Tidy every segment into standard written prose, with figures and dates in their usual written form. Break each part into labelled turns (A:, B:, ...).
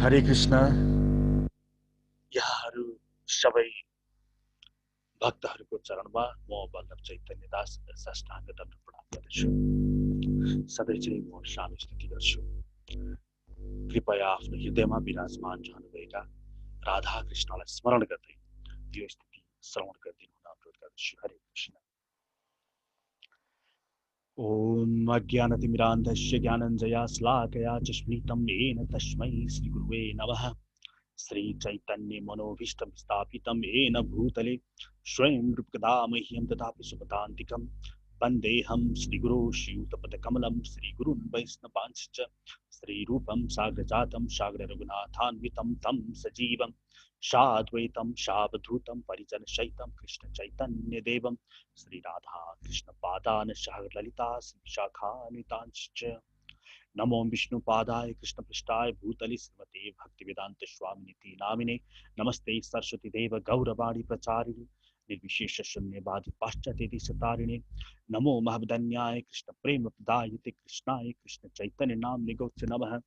A: हरे कृष्ण। यहाँहरू सबै भक्तहरूको चरणमा म वल्लभ चैतन्य दास साष्टाङ्ग दण्ड प्रणाम गर्दछु। सधैँ चाहिँ म सानो स्तुति गर्छु। कृपया आफ्नो हृदयमा विराजमान रहनुभएका राधा कृष्णलाई स्मरण गर्दै यो स्तुति श्रवण गरिदिनु हुन अनुरोध गर्दछु। हरे कृष्ण। ओम अज्ञानतिमिरान्धस्य ज्ञानञ्जया श्लाकया चष्मितं येन तस्मै श्रीगुरुवे नमः। श्री चैतन्य मनोभीष्टं स्थापितं येन भूतले स्वयं रूपकदा मह्यं ददाति सुपदान्तिकं वन्देऽहं श्रीगुरो श्रीयुतपदकमलं श्रीगुरुन् वैष्णवांश्च श्रीरूपं साग्रजातं साग्ररघुनाथान्वितं तं सजीवं साद्वैतं सावधूतं परिजनसहितं कृष्णचैतन्यदेवं श्रीराधा कृष्णपादान् सागरललिता श्रीविशाखान्वितांश्च नमो विष्णुपादाय कृष्णपृष्ठाय भूतले श्रीमते भक्तिवेदांत स्वामिनिति नामिने नमस्ते सरस्वती देव गौरवाणी प्रचारिणे निर्विशेष शून्यवादी पाश्चात्य देशतारिणे नमो महवदन्याय कृष्ण प्रेम प्रदायते कृष्णाय कृष्ण चैतन्य नाम निगोच नमः।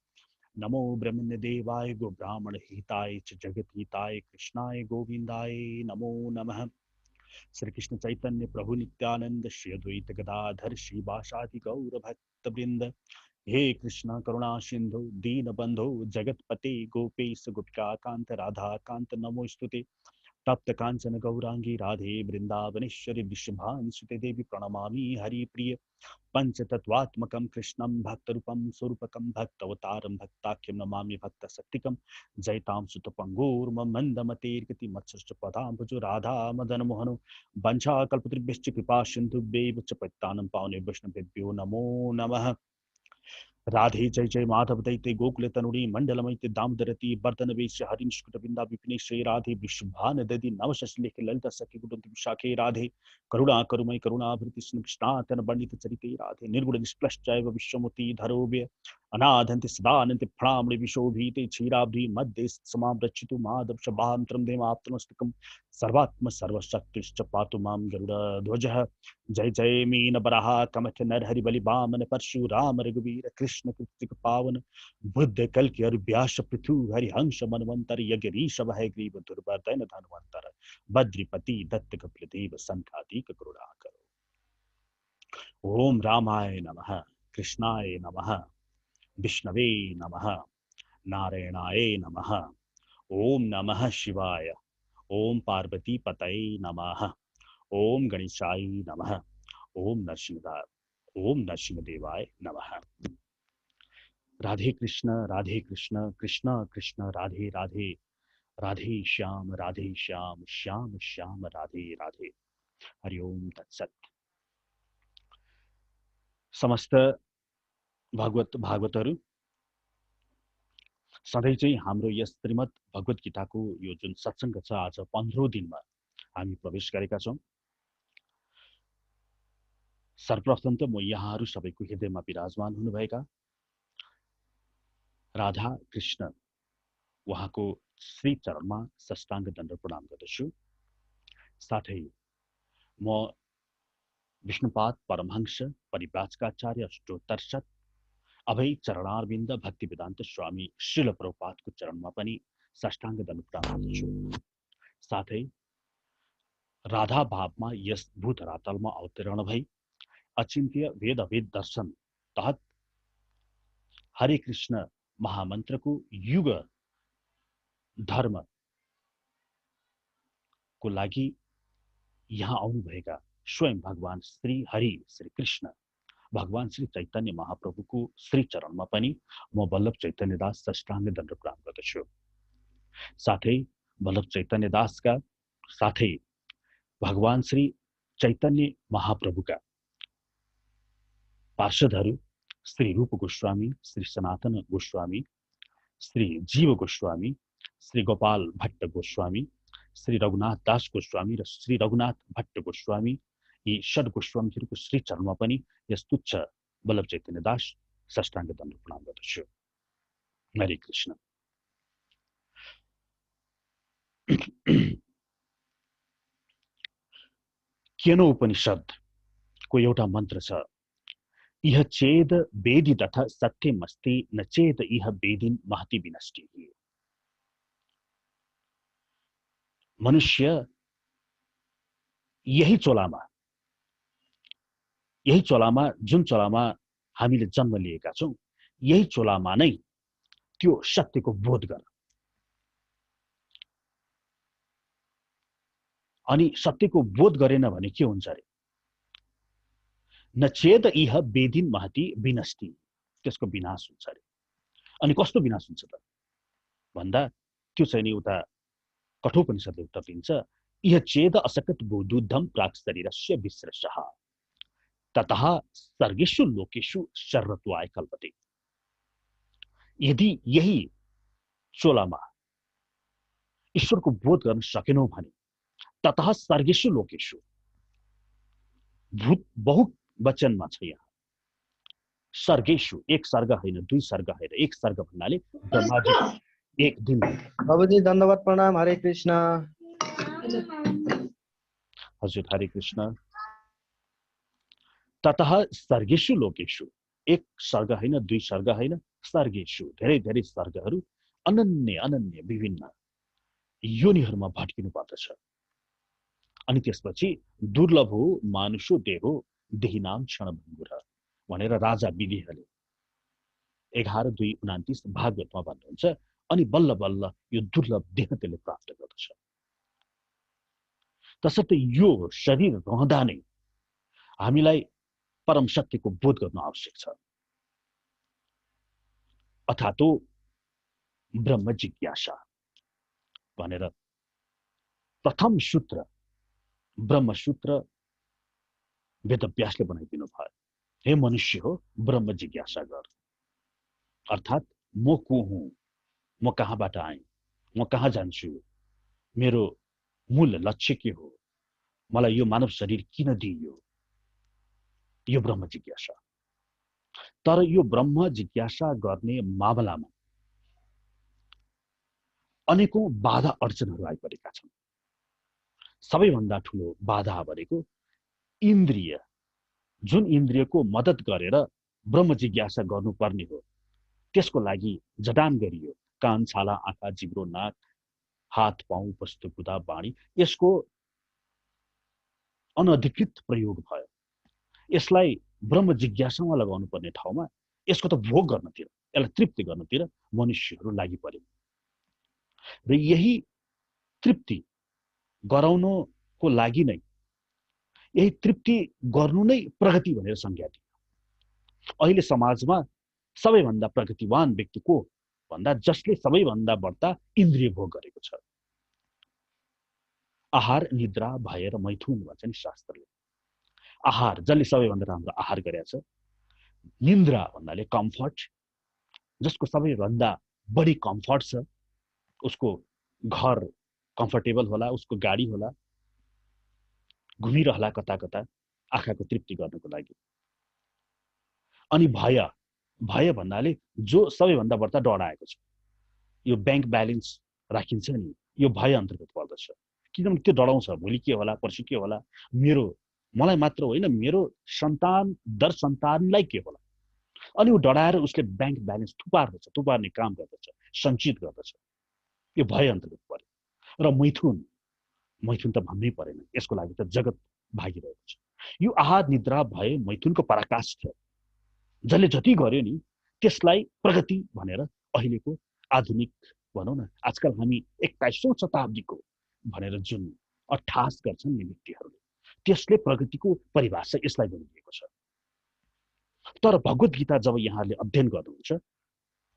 A: नमो ब्रह्मण्य देवाय गो ब्राह्मण हिताय च जगत हिताय कृष्णाय गोविंदाय नमो नमः। श्री कृष्ण चैतन्य प्रभु नित्यानंद श्री अद्वैत गदाधर श्रीवासादि गौर भक्त वृंद हे कृष्ण करुणा सिंधु दीन बंधु जगतपते गोपेश गोपिका कांत राधा कांत नमोस्तुते तप्त कांचन गौरांगी राधे वृंदावनेश्वरी वृषभानुसुते देवी प्रणमामि हरिप्रिय पंचतत्वात्मकं कृष्णं भक्तरूपं स्वरूपकं भक्तवतारं भक्ताख्यं नमामि भक्तशक्तिकं जयतां सुतपङ्गूर्मन्दमतेर्गति मत्सश्च पदाम्बुजो राधा मदनमोहनो वंशाकल्पतरुभ्यश्च कृपा सिन्धुभ्यैव च पतितानं पावनेभ्यो वैष्णवेभ्यो नमो नमः। राधे जय जय माधव दैते गोकुल तनुड़ी मंडलमैते दामोदरती वर्धन वेश हरिंस्कुट बिंदा विपिने श्री राधे विश्वभान दधि नवशलेख ललिता सखी कुटुंब विशाखे राधे करुणा करुमय करुणाभृति कृष्णातन वर्णित चरिते राधे निर्गुण निष्क्लश्चैव विश्वमुति धरोव्य अनाधन्ति सदानन्ति प्रणामणि विशोभीते क्षीराब्धि मध्ये समां रक्षितु माधव शभान्तरं देमाप्तमस्तकं सर्वात्म सर्वशक्तिश्च पातु मां गरुडध्वजः। जय जय मीन बराह कमठ नर हरि बलि बामन परशुराम रघुवीर कृष्ण कृतिक पावन बुद्ध कल की व्यास पृथु हरिहंस मनवंतर यज्ञरीश वह ग्रीव दुर्बर्धन धनवंतर बद्रिपति दत्त कपिल देव संकादिक करुणा करो। ओम रामाय नमः, कृष्णाय नमः, विष्णवे नमः, नारायणाय नमः, ओम नमः शिवाय, ओम पार्वती पतये नमः, ओम गणेशाय नमः, ओम नरसिंहदेवाय नमः। राधे कृष्ण कृष्ण कृष्ण राधे राधे, राधे श्याम श्याम श्याम राधे राधे। हरि ओम तत्सत। समस्त भागवतहरू सधैँ चाहिँ हाम्रो यस श्रीमद् भगवत गीताको यो जुन सत्सङ्ग छ, आज 15औं दिनमा हामी प्रवेश गरेका छौँ। सर्वप्रथम त म यहाँहरू सबैको हृदयमा विराजमान हुनुभएका राधा कृष्ण उहाँको श्री चरणमा साष्टाङ्ग दण्ड प्रणाम गर्दछु। साथै म विष्णुपाद परमहंस परिव्राजकाचार्य अष्टोत्तर अभय चरणारविन्द भक्ति वेदान्त स्वामी श्रील प्रभुपादको चरणमा पनि साष्टाङ्ग दण्ड प्रणाम गर्दछु। साथै राधा भावमा यस भूधरातलमा अवतरण भई अचिन्त्य वेद अवेद दर्शन तहत हरे कृष्ण महामन्त्रको युग धर्म को लागि यहाँ आउनुभएका स्वयं भगवान श्री हरि श्री कृष्ण भगवान श्री चैतन्य महाप्रभुको श्री चरणमा पनि म वल्लभ चैतन्य दास साष्टाङ्ग दण्ड प्रणाम गर्दछु। साथै वल्लभ चैतन्य दासका साथै भगवान श्री चैतन्य महाप्रभुका पार्षदहरू श्री रूप गोस्वामी, श्री सनातन गोस्वामी, श्री जीव गोस्वामी, श्री गोपाल भट्ट गोस्वामी, श्री रघुनाथ दास गोस्वामी र श्री रघुनाथ भट्ट गोस्वामी, यी षड गोस्वामीहरूको श्री चरणमा पनि यस तुच्छ वल्लभ चैतन्य दास साष्टाङ्ग दण्ड प्रणाम गर्दछु। हरे कृष्ण। केनो उपनिषदको एउटा मन्त्र छ, इह चेद वेदिदथ सत्यमस्ति न चेद इह वेदिन महति विनष्टि। मनुष्य यही चोलामा जुन चोलामा हामीले जन्म लिएका छौं, यही चोलामा नै त्यो सत्यको बोध गर। अनि सत्यको बोध गरेन भने के हुन्छ रे? नचेत इह वेदिन महति विनष्टि, त्यसको विनाश हुन्छ रे। अनि कस्तो विनाश हुन्छ त भन्दा त्यो चाहिँ नि उता कठोपनिषदले उत्तर दिन्छ, इह चेद असकत बोधुद्धम प्राक शरीरस्य विश्रेषः ततः सर्गेषु लोकेषु शर्रत्वाय कल्पते। यदि यही चोलामा ईश्वरको बोध गर्न सकेनौ भने ततः सर्गेषु लोकेषु, बहुवचनमा छ यहाँ, सर्गेषु, एक सर्ग होइन, दुई सर्ग होइन, एक सर्ग भन्नाले ब्रह्माजी एक दिन।
B: बाबुजी दण्डवत प्रणाम। हरे कृष्ण।
A: हजुर, हरे कृष्ण। ततः सर्गेषु लोकेषु, एक सर्ग होइन, दुई सर्ग होइन, सर्गेषु, धेरै धेरै सर्गहरू, अनन्य अनन्य विभिन्न योनिहरूमा भट्किनु पर्दछ। अनि त्यसपछि दुर्लभ हो मानुषो देहो देहिनाम क्षणभङ्गुर भनेर राजा विदेहले 11:2:29 भागवतमा भन्नुहुन्छ। अनि बल्ल बल्ल यो दुर्लभ देह त्यसले प्राप्त गर्दछ। तसर्थ यो शरीर रहँदा नै हामीलाई परम सत्यको बोध गर्न आवश्यक छ, अथातो ब्रह्म जिज्ञासा भनेर प्रथम सूत्र ब्रह्मसूत्र वेदव्यासले बनाइदिनु भयो। हे मनुष्य हो, ब्रह्म जिज्ञासा गर। अर्थात् म को हुँ, म कहाँबाट आएँ, म कहाँ जान्छु, मेरो मूल लक्ष्य के हो, मलाई यो मानव शरीर किन दिइयो, यो ब्रह्म जिज्ञासा। तर यो ब्रह्म जिज्ञासा गर्ने मामलामा अनेकौं बाधा अडचनहरू आइपरेका छन्। सबैभन्दा ठुलो बाधा भनेको इन्द्रिय, जुन इन्द्रियको मद्दत गरेर ब्रह्म जिज्ञासा गर्नुपर्ने हो, त्यसको लागि जडान गरियो कान, छाला, आँखा, जिब्रो, नाक, हात, पाउ, वस्तु, बुधा, बाणी, यसको अनधिकृत प्रयोग भयो। यसलाई ब्रह्म जिज्ञासामा लगाउनु पर्ने ठाउँमा यसको त भोग गर्नतिर, यसलाई तृप्ति गर्नतिर मनुष्यहरू लागि परे। र यही तृप्ति गराउनको लागि नै, यही तृप्ति गर्नु नै प्रगति भनेर संज्ञा दियो। अहिले समाजमा सबैभन्दा प्रगतिवान व्यक्ति को भन्दा जसले सबैभन्दा बढ्ता इन्द्रिय भोग गरेको छ। आहार, निद्रा, भय र मैथुन भन्छ नि शास्त्रले। आहार, जसले सबैभन्दा राम्रो आहार गरेको छ। निन्द्रा भन्नाले कम्फर्ट, जसको सबैभन्दा बढी कम्फर्ट छ, उसको घर कम्फर्टेबल होला, उसको गाडी होला, घुमिरहला कता कता आँखाको तृप्ति गर्नको लागि। अनि भय, भय भन्नाले जो सबैभन्दा बढ्ता डराएको छ। यो बैंक ब्यालेन्स राखिन्छ नि, यो भय अन्तर्गत पर्दछ। किनभने त्यो डराउँछ, भोलि के होला, पर्सि के होला, मलाई मात्र होइन, मेरो सन्तान दर सन्तानलाई के होला। अनि ऊ डराएर उसले बैंक ब्यालेन्स थुपार्ने काम गर्दछ, सञ्चित गर्दछ। यो भय अन्तर्गत पर्यो। र मैथुन त भन्नै परेन, यसको लागि त जगत भागिरहेको छ। यो आहार, निद्रा, भय, मैथुनको पराकाष्ठ जसले जति गर्यो नि, त्यसलाई प्रगति भनेर अहिलेको आधुनिक भनौँ न, आजकल हामी 21औं शताब्दीको भनेर जुन अट्ठास गर्छन् नि व्यक्तिहरूले, त्यसले प्रगतिको परिभाषा यसलाई गरिदिएको छ। तर भगवत गीता जब यहाँहरूले अध्ययन गर्नुहुन्छ,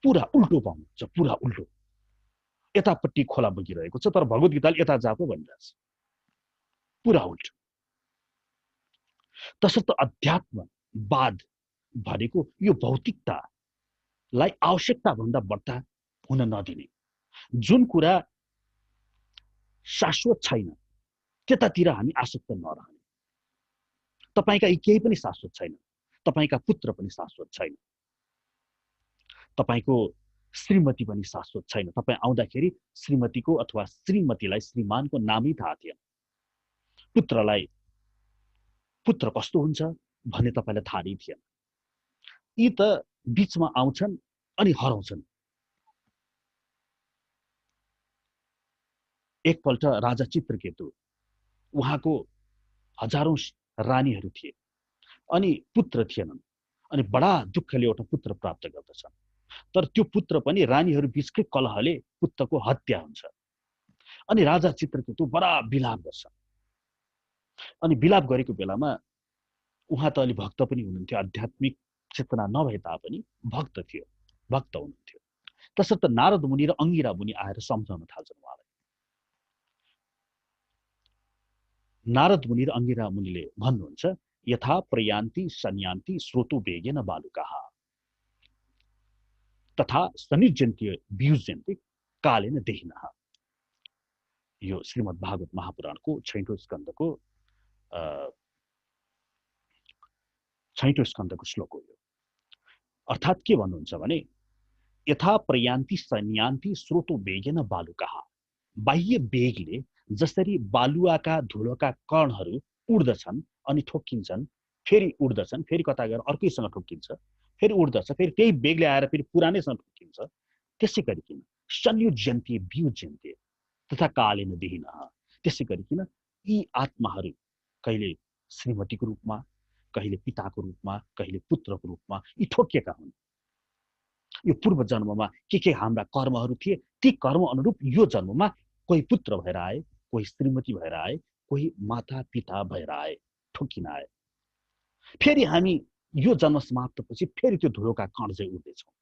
A: पुरा उल्टो पाउनुहुन्छ, पुरा उल्टो। यतापट्टि खोला बगिरहेको छ, तर भगवत गीताले यता जाको भनिरहेछ, पुरा उल्टो। तसर्थ अध्यात्मवाद भनेको यो भौतिकतालाई आवश्यकता भन्दा बढ्ता हुन नदिने, जुन कुरा शाश्वत छैन त्यतातिर हामी आसक्त नरहने। तपाईका केही पनि शाश्वत छैन, तपाईका पुत्र पनि शाश्वत छैन, तपाईको श्रीमती पनि शाश्वत छैन। तपाई आउँदाखेरि श्रीमतीको अथवा श्रीमतीलाई श्रीमानको नामै थाहा थिएन, पुत्रलाई पुत्र कस्तो हुन्छ भन्ने तपाईलाई थाहा नै थिएन। यी त बीचमा आउँछन् अनि हराउँछन्। एकपल्ट राजा चित्रकेतु, उहाँको हजारौं रानीहरू थिए अनि पुत्र थिएनन्, अनि बडा दुःखले एउटा पुत्र प्राप्त गर्दछन्। तर त्यो पुत्र पनि रानीहरू बीचकै कलहले पुत्रको हत्या हुन्छ। अनि राजा चित्रकेतु बडा बिलाप गर्छ। अनि बिलाप गरेको बेलामा उहाँ त अलि भक्त पनि हुनुहुन्थ्यो, आध्यात्मिक चेतना नभए तापनि भक्त थियो, भक्त हुनुहुन्थ्यो। तसर्थ नारद मुनि र अंगिरा मुनि आएर सम्झाउन थाल्छन् उहाँलाई। नारद मुनि र अंगिरा मुनिले भन्नुहुन्छ, यथा प्रयान्ति सन्यान्ति स्रोतो वेगेन बालुकाः तथा सनिर्जन्ति वियुज्यन्ति कालेन देहिनः। यो श्रीमद् भागवत महापुराणको 6औं स्कन्धको 6औं स्कन्धको श्लोक हो यो। अर्थात् के भन्नुहुन्छ भने, यथा प्रयान्ति सन्यान्ति स्रोतो वेगेन बालुकाः, बाह्य वेगले जसरी बालुवाका धुलोका कणहरू उड्दछन् अनि ठोक्किन्छन्, फेरि उड्दछन्, फेरि कता गएर अर्कैसँग ठोक्किन्छ, फेरि उड्दछ, फेरि त्यही वेगले आएर फेरि पुरानैसँग ठोक्किन्छ, त्यसै गरिकन संयुज्यन्ते वियुज्यन्ते तथा कालेन देहिनः, त्यसै गरिकन यी आत्माहरू कहिले श्रीमतीको रूपमा, कहिले पिताको रूपमा, कहिले पुत्रको रूपमा यी ठोकिएका हुन्। यो पूर्व जन्ममा के हाम्रा कर्महरू थिए, ती कर्म अनुरूप यो जन्ममा कोही पुत्र भएर आए, कोही श्रीमती भएर आए, कोही माता पिता भएर आए, ठोकिन आए। फेरि हामी यो जन्म समाप्तपछि फेरि त्यो धुलोका कण चाहिँ उड्दैछौँ।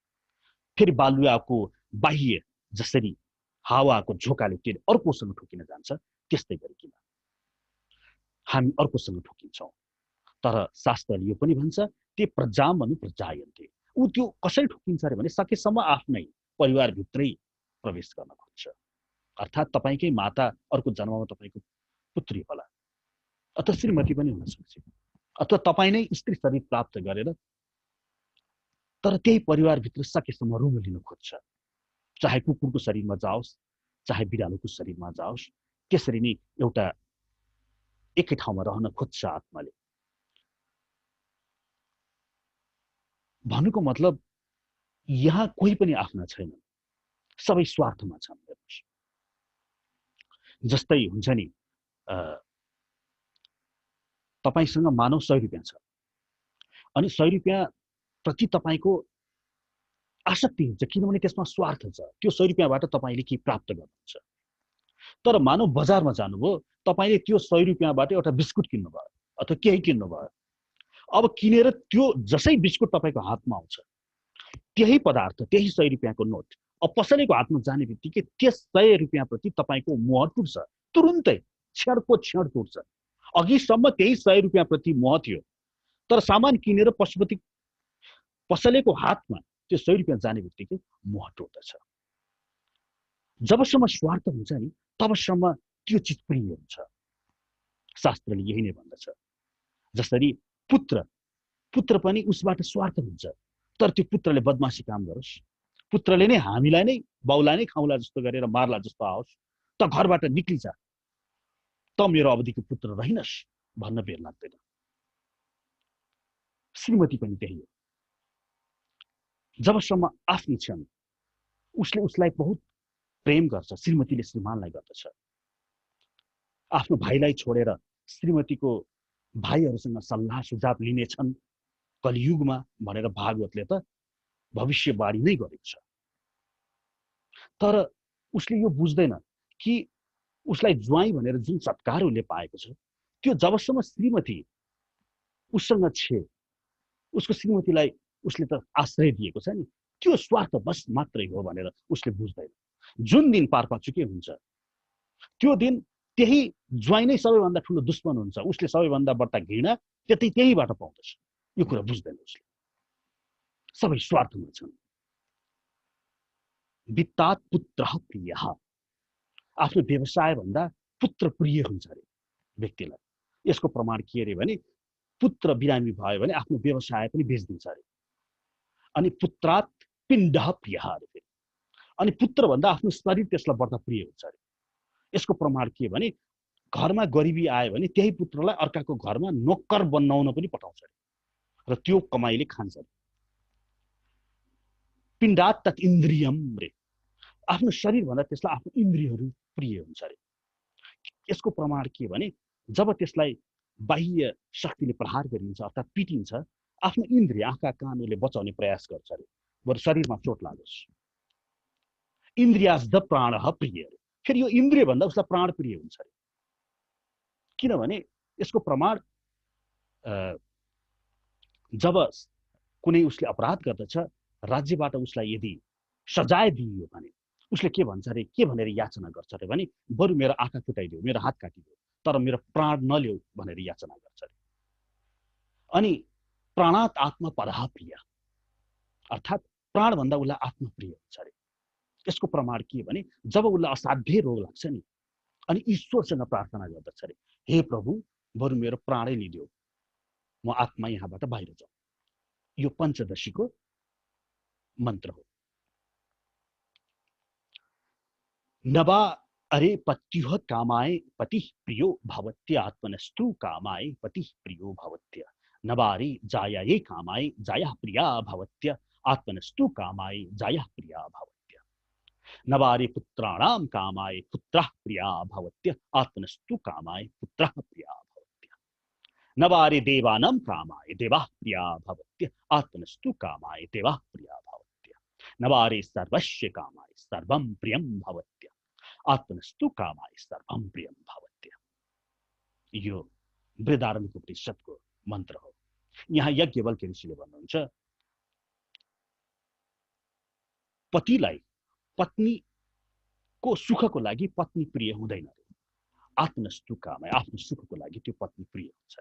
A: फेरि बालुवाको बाह्य जसरी हावाको झोकाले त्यो अर्कोसँग ठोकिन जान्छ, त्यस्तै गरिकन हामी अर्कोसँग ठोकिन्छौँ। तर शास्त्रले यो पनि भन्छ, ते प्रजामनु प्रजायन्ते, ऊ त्यो कसरी ठोकिन्छ अरे भने सकेसम्म आफ्नै परिवारभित्रै प्रवेश गर्न खोज्छ। अर्थात् तपाईँकै माता अर्को जन्ममा तपाईँको पुत्री होला, अथवा श्रीमती पनि हुन सक्छ, अथवा तपाईँ नै स्त्री शरीर प्राप्त गरेर तर त्यही परिवारभित्र सकेसम्म रुम लिन खोज्छ। चाहे कुकुरको शरीरमा जाओस्, चाहे बिरालोको शरीरमा जाओस्, त्यसरी नै एउटा एकै ठाउँमा रहन खोज्छ आत्माले। भन्नुको मतलब यहाँ कोही पनि आफ्ना छैनन्, सबै स्वार्थमा छन्। हेर्नुहोस्, जस्तै हुन्छ नि, तपाईसँग मानव 100 रुपियाँ छ अनि 100 रुपियाँ प्रति तपाईँको आसक्ति हुन्छ, किनभने त्यसमा स्वार्थ छ। त्यो 100 रुपियाँबाट तपाईँले के प्राप्त गर्नुहुन्छ। तर मानव बजारमा जानुभयो, तपाईँले त्यो 100 रुपियाँबाट एउटा बिस्कुट किन्नुभयो अथवा केही किन्नुभयो। अब किनेर त्यो जसै बिस्कुट तपाईँको हातमा आउँछ, त्यही पदार्थ, त्यही 100 रुपियाँको नोट अब पसलेको हातमा जाने बित्तिकै त्यस 100 रुपियाँ प्रति तपाईँको मोह टुट्छ, तुरुन्तै क्षणको क्षण टुट्छ। अघिसम्म त्यही 100 रुपियाँ प्रति मोह थियो, तर सामान किनेर पसलेको हातमा त्यो 100 रुपियाँ जाने बित्तिकै मोह टुट्दछ। जबसम्म स्वार्थ हुन्छ नि, तबसम्म त्यो चिज प्रिय हुन्छ। शास्त्रले यही नै भन्दछ। जसरी पुत्र पनि उसबाट स्वार्थ हुन्छ, तर त्यो पुत्रले बदमासी काम गरोस्, पुत्रले नै हामीलाई नै बाउलाई नै खाउला जस्तो गरेर मार्ला जस्तो आओस्, त घरबाट निक्लिजा, त मेरो अवधिको पुत्र रहिनस् भन्न बेर लाग्दैन। श्रीमती पनि त्यही हो। जबसम्म आफ्नी छन्, उसले उसलाई बहुत प्रेम गर्छ, श्रीमतीले श्रीमानलाई गर्दछ। आफ्नो भाइलाई छोडेर श्रीमतीको भाइहरूसँग सल्लाह सुझाव लिनेछन् कलियुगमा भनेर भागवतले त भविष्यवाणी नै गरेको छ। तर उसले यो बुझ्दैन कि उसलाई ज्वाइँ भनेर जुन सत्कार उसले पाएको छ, त्यो जबसम्म श्रीमती उसँग छे, उसको श्रीमतीलाई उसले त आश्रय दिएको छ नि, त्यो स्वार्थ बस मात्रै हो भनेर उसले बुझ्दैन। जुन दिन पारपाचुके हुन्छ, त्यो दिन त्यही ज्वाइँ नै सबैभन्दा ठुलो दुश्मन हुन्छ, उसले सबैभन्दा बढ्ता घृणा त्यहीबाट पाउँदछ। यो कुरा बुझ्दैन उसले। सबै स्वार्थमा छन्। वित्तात् पुत्रः प्रियः, आफ्नो व्यवसाय भन्दा पुत्र प्रिय हुन्छ अरे व्यक्तिलाई। यसको प्रमाण के अरे भने, पुत्र बिरामी भयो भने आफ्नो व्यवसाय पनि बेच्दिन्छ अरे। अनि पुत्रात् पिण्डः प्रियः अरे। अनि पुत्र भन्दा आफ्नो शरीर त्यसलाई बढ्ता प्रिय हुन्छ अरे। यसको प्रमाण के भने, घरमा गरिबी आयो भने त्यही पुत्रलाई अर्काको घरमा नोकर बनाउन पनि पठाउँछ अरे, र त्यो कमाइले खान्छ अरे। पिण्डात् तत् इन्द्रियम रे, आफ्नो शरीर भन्दा त्यसलाई आफ्नो इन्द्रियहरू प्रिय हुन्छ अरे। यसको प्रमाण के भने जब त्यसलाई बाह्य शक्तिले प्रहार गरिन्छ अर्थात् पिटिन्छ, आफ्नो इन्द्रिय आँखा कानले बचाउने प्रयास गर्छ अरे, बरु शरीरमा चोट लागोस्। इन्द्रियास्द प्राणः प्रिय अरे, फेरि यो इन्द्रिय भन्दा उसलाई प्राण प्रिय हुन्छ अरे। किनभने यसको प्रमाण जब कुनै उसले अपराध गर्दछ, राज्यबाट उसलाई यदि सजाय दिइयो भने उसले के भन्छ अरे, के भनेर याचना गर्छ अरे भने, बरु मेरो आँखा फुटाइदियो, मेरो हात काटिदियो, तर मेरो प्राण नल्याऊ भनेर याचना गर्छ अरे। अनि प्राणात आत्मा परहा प्रिय, अर्थात् प्राणभन्दा उसलाई आत्मा प्रिय हुन्छ अरे। यसको प्रमाण के भने जब उसलाई असाध्य रोग लाग्छ नि, अनि ईश्वरसँग प्रार्थना गर्दछ अरे, हे प्रभु बरु मेरो प्राणै लिदियो, म आत्मा यहाँबाट बाहिर जाउँ। यो पञ्चदशीको मन्त्र हो। नवा अरे पत्युह कामाय पति प्रियो भवत्य आत्मनस्तु कामाय पति प्रियो भवत्य। नवारे जायाये कामाय जाया प्रिया भवत्य आत्मनस्तु कामाय जाया प्रिया भवत्य। नवारे पुत्राणाम कामाय पुत्रः प्रिया भवत्य आत्मनस्तु कामाय पुत्रः प्रिया भवत्य। नवारे देवानां कामाय देवाः प्रिया भवत्य आत्मनस्तु कामाय देवाः प्रिया भवत्य। नवारे सर्वस्य कामाय सर्वं प्रियं भवत्य आत्मनस्तु कामाय सर्वं प्रियं भवत्य। यो बृहदारण्यक उपनिषदको मन्त्र हो। यहाँ याज्ञवल्क्य ऋषिले भन्नुहुन्छ, पतिलाई पत्नीको सुखको लागि पत्नी प्रिय हुँदैन, आत्मनस्तु कामाय आफ्नो सुखको लागि त्यो पत्नी प्रिय हुन्छ।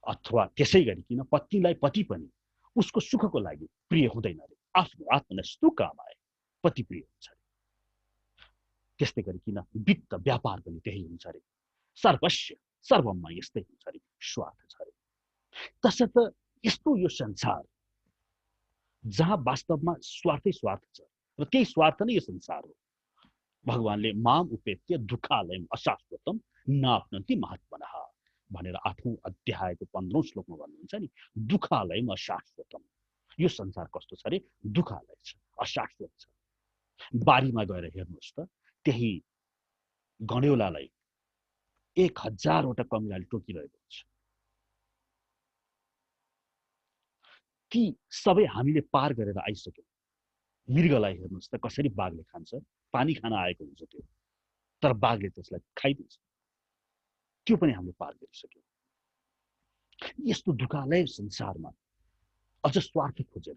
A: अथवा त्यसै गरिकन पत्नीलाई पति पनि उसको सुखको लागि प्रिय हुँदैन, आफ्नो आत्मनस्तु कामाय पति प्रिय हुन्छ। त्यस्तै गरिकन वित्त व्यापार पनि त्यही हुन्छ अरे। सर्वस्य सर्वमा यस्तै हुन्छ अरे, स्वार्थ छ अरे। तसर्थ यस्तो यो संसार जहाँ वास्तवमा स्वार्थै स्वार्थ छ र त्यही स्वार्थ नै यो संसार हो। भगवानले माम उपेत्य दुःखालयम अशाश्वतम नाप्नन्ति महात्मनः भनेर 8औं अध्यायको 15औं श्लोकमा भन्नुहुन्छ नि, दुःखालयम अशाश्वतम। यो संसार कस्तो छ अरे, दुःखालय छ, अशाश्वत छ। बारीमा गएर हेर्नुहोस् त, त्यही गण्यौलालाई 1000वटा कमिलाले टोकिरहेको हुन्छ। ती सबै हामीले पार गरेर आइसक्यौँ। मृगलाई हेर्नुहोस् त कसरी बाघले खान्छ, पानी खान आएको हुन्छ त्यो, तर बाघले त्यसलाई खाइदिन्छ। त्यो पनि हामीले पार गरिसक्यौँ। यस्तो दुःखालय संसारमा अझ स्वार्थ खोजेर,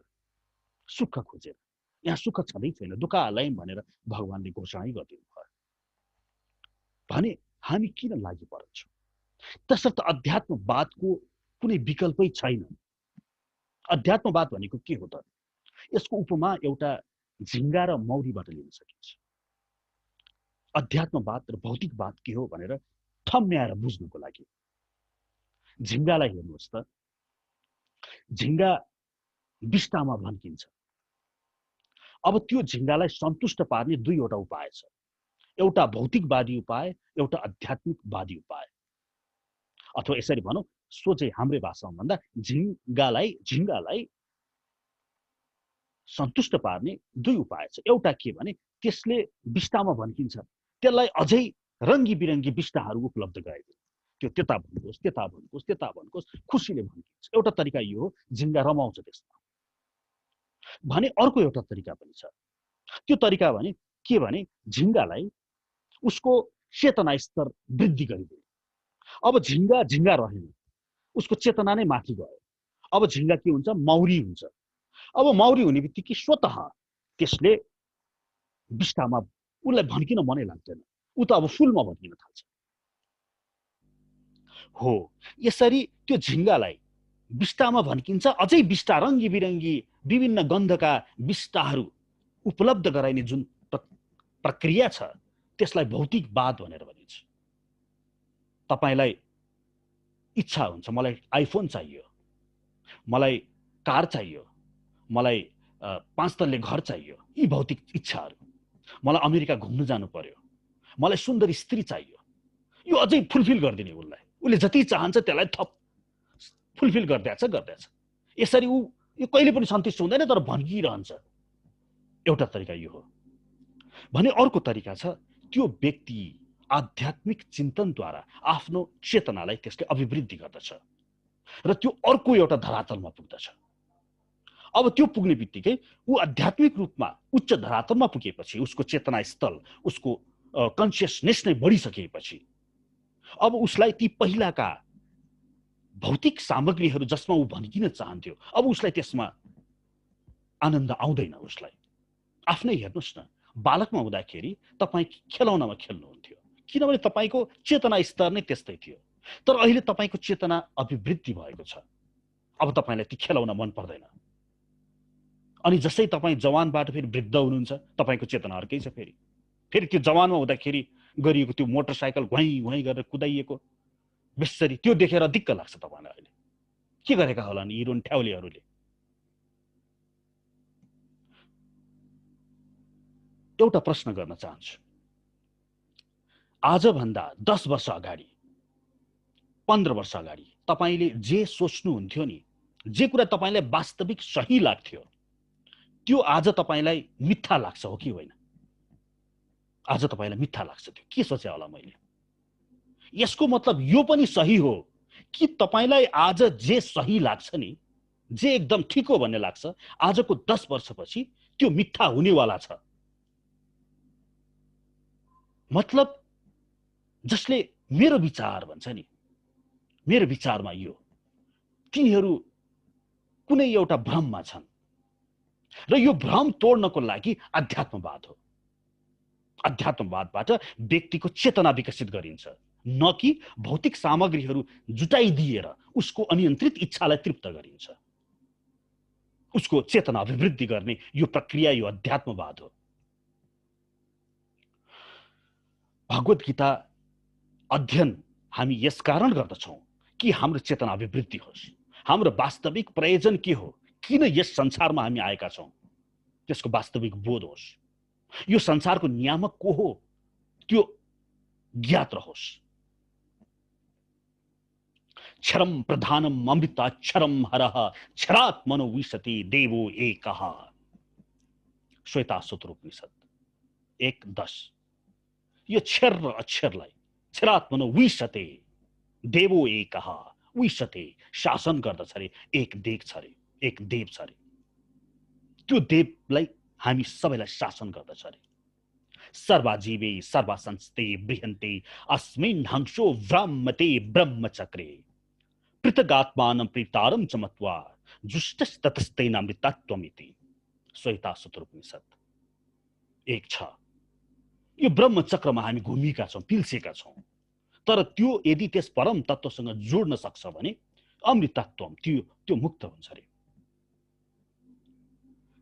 A: सुख खोजेर, यहाँ सुख छँदै छैन, दुःखालय भनेर भगवानले घोषणा गरिदिनु भयो भने हामी किन लागि पर्छौँ? तसर्थ अध्यात्मवादको कुनै विकल्पै छैन। अध्यात्मवाद भनेको के हो त? यसको उपमा एउटा झिङ्गा र मौरीबाट लिन सकिन्छ। अध्यात्मवाद र भौतिकवाद के हो भनेर ठम्म्याएर बुझ्नुको लागि झिङ्गालाई हेर्नुहोस् त, झिङ्गा विष्टामा भन्किन्छ। अब त्यो झिङ्गालाई सन्तुष्ट पार्ने दुईवटा उपाय छ, एउटा भौतिकवादी उपाय, एउटा आध्यात्मिकवादी उपाय। अथवा यसरी भनौँ, सोझै हाम्रै भाषामा भन्दा झिङ्गालाई सन्तुष्ट पार्ने दुई उपाय छ। एउटा के भने त्यसले विष्टामा भन्किन्छ, त्यसलाई अझै रङ्गी बिरङ्गी विष्टाहरू उपलब्ध गराइदिन्छ। त्यो त्यता भन्कोस्, त्यता भन्कोस्, त्यता भन्कोस्, खुसीले भन्किन्छ। एउटा तरिका यो हो, झिङ्गा रमाउँछ त्यसमा। भने अर्को एउटा तरिका पनि छ। त्यो तरिका भने के भने झिङ्गालाई उसको चेतना स्तर वृद्धि गरिदियो। अब झिङ्गा रहेन, उसको चेतना नै माथि गयो। अब झिङ्गा के हुन्छ? मौरी हुन्छ। अब मौरी हुने बित्तिकै स्वतः त्यसले विष्टामा उसलाई भन्किन मनै लाग्दैन, ऊ त अब फुलमा भन्किन थाल्छ। हो, यसरी त्यो झिङ्गालाई विष्टामा भन्किन्छ, अझै विष्टा रङ्गी बिरङ्गी विभिन्न गन्धका विष्टाहरू उपलब्ध गराइने जुन प्रक्रिया छ त्यसलाई भौतिकवाद भनेर भनिन्छ। तपाईलाई इच्छा हुन्छ, मलाई आइफोन चाहियो, मलाई कार चाहियो, मलाई 5 तल्ले घर चाहियो, यी भौतिक इच्छाहरू। मलाई अमेरिका घुम्न जानु पर्यो, मलाई सुन्दर स्त्री चाहियो, यो अझै फुलफिल गरिदिने उसलाई, उसले जति चाहन्छ त्यसलाई थप फुलफिल गर्दैछ। यसरी ऊ यो कहिले पनि सन्तुष्ट हुँदैन, तर भन्किरहन्छ। एउटा तरिका यो हो। भने अर्को तरिका छ, त्यो व्यक्ति आध्यात्मिक चिन्तनद्वारा आफ्नो चेतनालाई त्यसले अभिवृद्धि गर्दछ र त्यो अर्को एउटा धरातलमा पुग्दछ। अब त्यो पुग्ने बित्तिकै ऊ आध्यात्मिक रूपमा उच्च धरातलमा पुगेपछि, उसको चेतना स्थल, उसको कन्सियसनेस नै बढिसकेपछि अब उसलाई ती पहिलाका भौतिक सामग्रीहरू जसमा ऊ भनिकिन चाहन्थ्यो, अब उसलाई त्यसमा आनन्द आउँदैन। उसलाई आफ्नै हेर्नुहोस् न, बालकमा हुँदाखेरि तपाईँ खेलौनामा खेल्नुहुन्थ्यो किनभने तपाईँको चेतना स्तर नै त्यस्तै थियो। तर अहिले तपाईँको चेतना अभिवृद्धि भएको छ, अब तपाईँलाई ती खेलौना मन पर्दैन। अनि जसै तपाईँ जवानबाट फेरि वृद्ध हुनुहुन्छ, तपाईँको चेतना अर्कै छ। फेरि त्यो जवानमा हुँदाखेरि गरिएको त्यो मोटरसाइकल घुवाइ घुवाइ गरेर कुदाइएको बेसरी त्यो देखेर दिक्क लाग्छ तपाईँलाई। अहिले के गरेका होला नि यी रुन्ठ्याउलेहरूले? एउटा प्रश्न गर्न चाहन्छु। आजभन्दा 10 वर्ष अगाडि, 15 वर्ष अगाडि तपाईँले जे सोच्नुहुन्थ्यो नि, जे कुरा तपाईँलाई वास्तविक सही लाग्थ्यो, त्यो आज तपाईँलाई मिथ्या लाग्छ हो कि होइन? आज तपाईँलाई मिथ्या लाग्छ। त्यो के सोचे होला मैले? यसको मतलब यो पनि सही हो कि तपाईँलाई आज जे सही लाग्छ नि, जे एकदम ठिक हो भन्ने लाग्छ, आजको 10 वर्षपछि त्यो मिथ्या हुनेवाला छ। मतलब जसले मेरो विचार भन्छ नि, मेरो विचारमा यो, तिनीहरू कुनै एउटा भ्रममा छन् र यो भ्रम तोड्नको लागि अध्यात्मवाद हो। अध्यात्मवादबाट व्यक्तिको चेतना विकसित गरिन्छ, न कि भौतिक सामग्रीहरू जुटाइदिएर उसको अनियन्त्रित इच्छालाई तृप्त गरिन्छ। उसको चेतना अभिवृद्धि गर्ने यो प्रक्रिया, यो अध्यात्मवाद हो। भगवत गीता अध्ययन हामी यसकारण गर्दछौँ कि हाम्रो चेतना अभिवृद्धि होस्। हाम्रो वास्तविक प्रयोजन के हो, किन यस संसारमा हामी आएका छौँ, त्यसको वास्तविक बोध होस्। यो संसारको नियामक को हो त्यो ज्ञात रहोस्। क्षरम प्रधानम अमृताक्षरम हरः क्षरात्मनो विशति देवो एकः। श्वेतासुत्र उपनिषद 1:10। यो क्षर र अक्षरलाई क्षरात्मनो विशते देवो एकः, विशते शासन गर्दछ रे, एक देख छ रे, एक देव छ रे। त्यो देवलाई हामी सबैलाई शासन गर्दछ रे। सर्वजीवे सर्वसंस्ते बृहन्ते अस्मिन् हंसो व्रह्मते ब्रह्मचक्रे पृथगात्मानं प्रीतारं च मत्वा जुष्टस्ततस्तेनामृतत्वमिति। श्वेतासुत्र उपनिषद 1:6। यो ब्रह्मचक्रमा हामी घुमिएका छौँ, पिल्सेका छौँ। तर त्यो यदि त्यस परम तत्त्वसँग जोड्न सक्छ भने अमृतत्वम, त्यो मुक्त हुन्छ रे।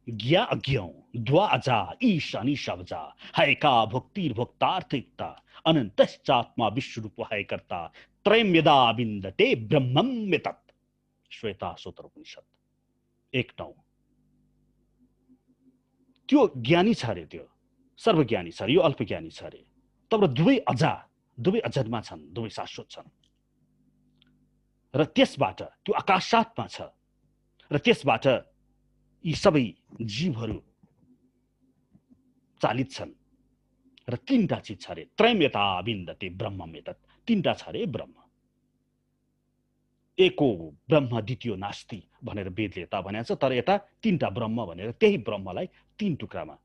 A: ज्ञा अज्ञौ द्वा अजा ईश अनिशवजा हैका भुक्तिर्भुक्तार्थिकता अनन्तश्चात्मा विश्वरूप है कर्ता त्रयं यदा विन्दते ब्रह्मं यतत्। श्वेतासुत्र उपनिषद 1:9। त्यो ज्ञानी छ रे, त्यो सर्वज्ञानी छ रे, यो अल्पज्ञानी छ रे। तर दुवै अजन्मा छन्, दुवै शाश्वत छन्। र त्यसबाट त्यो आकाशात्मा छ र त्यसबाट यी सबै जीवहरू चालित छन्। र तीनटा चिज छ रे, त्रयं यथा विन्दते ब्रह्मं यतत्। तीनटा छ रे ब्रह्म। एको ब्रह्म द्वितीयो नास्ति भनेर वेदले यता भनेको छ, तर यता तीनटा ब्रह्म भनेर त्यही ब्रह्मलाई तीन टुक्रामा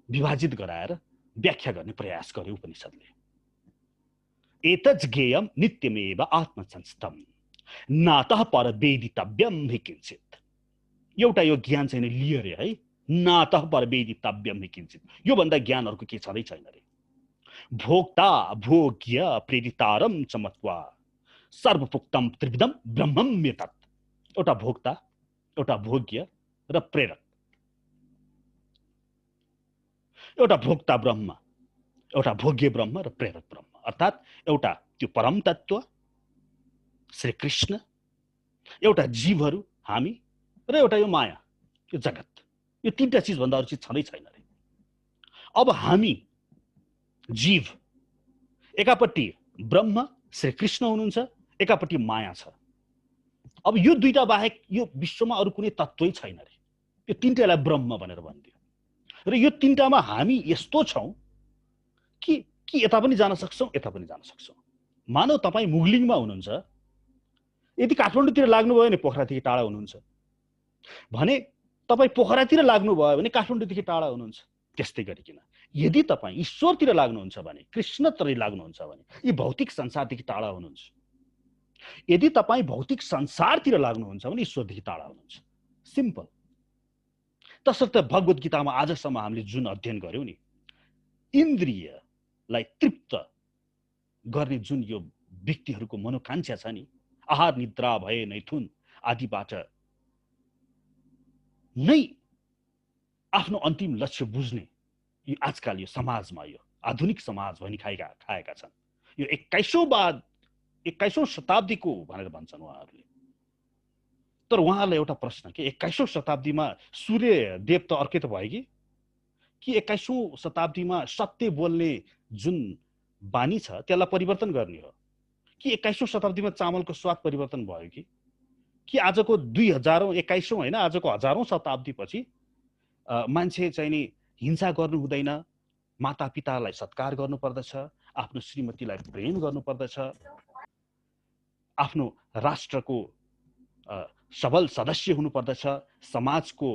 A: विभाजित गराएर व्याख्या गर्ने प्रयास गर्यो उपनिषदले। एतज् ज्ञेयं नित्यमेव आत्मसंस्थं नातः परवेदितव्यं हि किञ्चित्। एउटा यो ज्ञान चाहिँ लियो रे है, नातः परवेदितव्यं हि किञ्चित्। यो भन्दा ज्ञान अर्को के छँदै छैन रे। भोक्ता भोग्य प्रेरितारं च मत्वा सर्वभुक्तं त्रिविधं ब्रह्मं यतत्। एउटा भोक्ता, एउटा भोग्य र प्रेरक। एउटा भोक्ता ब्रह्म, एउटा भोग्य ब्रह्म र प्रेरक ब्रह्म। अर्थात् एउटा त्यो परम तत्त्व श्री कृष्ण, एउटा जीवहरू हामी, र एउटा यो माया, यो जगत। यो तीनटा चिज भन्दा अरू चिज छँदै छैन रे। अब हामी जीव, एकापट्टि ब्रह्म श्री कृष्ण हुनुहुन्छ, एकापट्टि माया छ। अब यो दुईटा बाहेक यो विश्वमा अरू कुनै तत्त्वै छैन रे। यो तीनटालाई ब्रह्म भनेर भनिदियो। र यो तीनटामा हामी यस्तो छौँ कि यता पनि जान सक्छौँ, यता पनि जान सक्छौँ। मानौ तपाईँ मुगलिङमा हुनुहुन्छ, यदि काठमाडौँतिर लाग्नुभयो भने पोखरादेखि टाढा हुनुहुन्छ, भने तपाईँ पोखरातिर लाग्नुभयो भने काठमाडौँदेखि टाढा हुनुहुन्छ। त्यस्तै गरिकन यदि तपाईँ ईश्वरतिर लाग्नुहुन्छ भने, कृष्णतिर लाग्नुहुन्छ भने यी भौतिक संसारदेखि टाढा हुनुहुन्छ। यदि तपाईँ भौतिक संसारतिर लाग्नुहुन्छ भने ईश्वरदेखि टाढा हुनुहुन्छ। सिम्पल। तसर्थ भगवत गीतामा आजसम्म हामीले जुन अध्ययन गर्यौं नि, इन्द्रियलाई तृप्त गर्ने जुन यो व्यक्तिहरूको मनोकांक्षा छ नि, आहार निद्रा भए नैथुन आदिबाट नै आफ्नो अन्तिम लक्ष्य बुझ्ने यो आजकल यो समाजमा, यो आधुनिक समाज खाएका छन्। यो 21औं शताब्दीको भनेर भन्छन् उहाँहरूले। तर उहाँहरूलाई एउटा प्रश्न के 21औं शताब्दीमा सूर्य देव त अर्कै त भयो कि 21औं शताब्दीमा सत्य बोल्ने जुन बानी छ त्यसलाई परिवर्तन गर्ने हो कि 21औं शताब्दीमा चामलको स्वाद परिवर्तन भयो कि आजको 2021औं होइन, आजको हजारौं शताब्दीपछि मान्छे चाहिँ नि हिंसा गर्नु हुँदैन, मातापितालाई सत्कार गर्नुपर्दछ, आफ्नो श्रीमतीलाई प्रेम गर्नुपर्दछ, आफ्नो राष्ट्रको सबल सदस्य हुनुपर्दछ, समाजको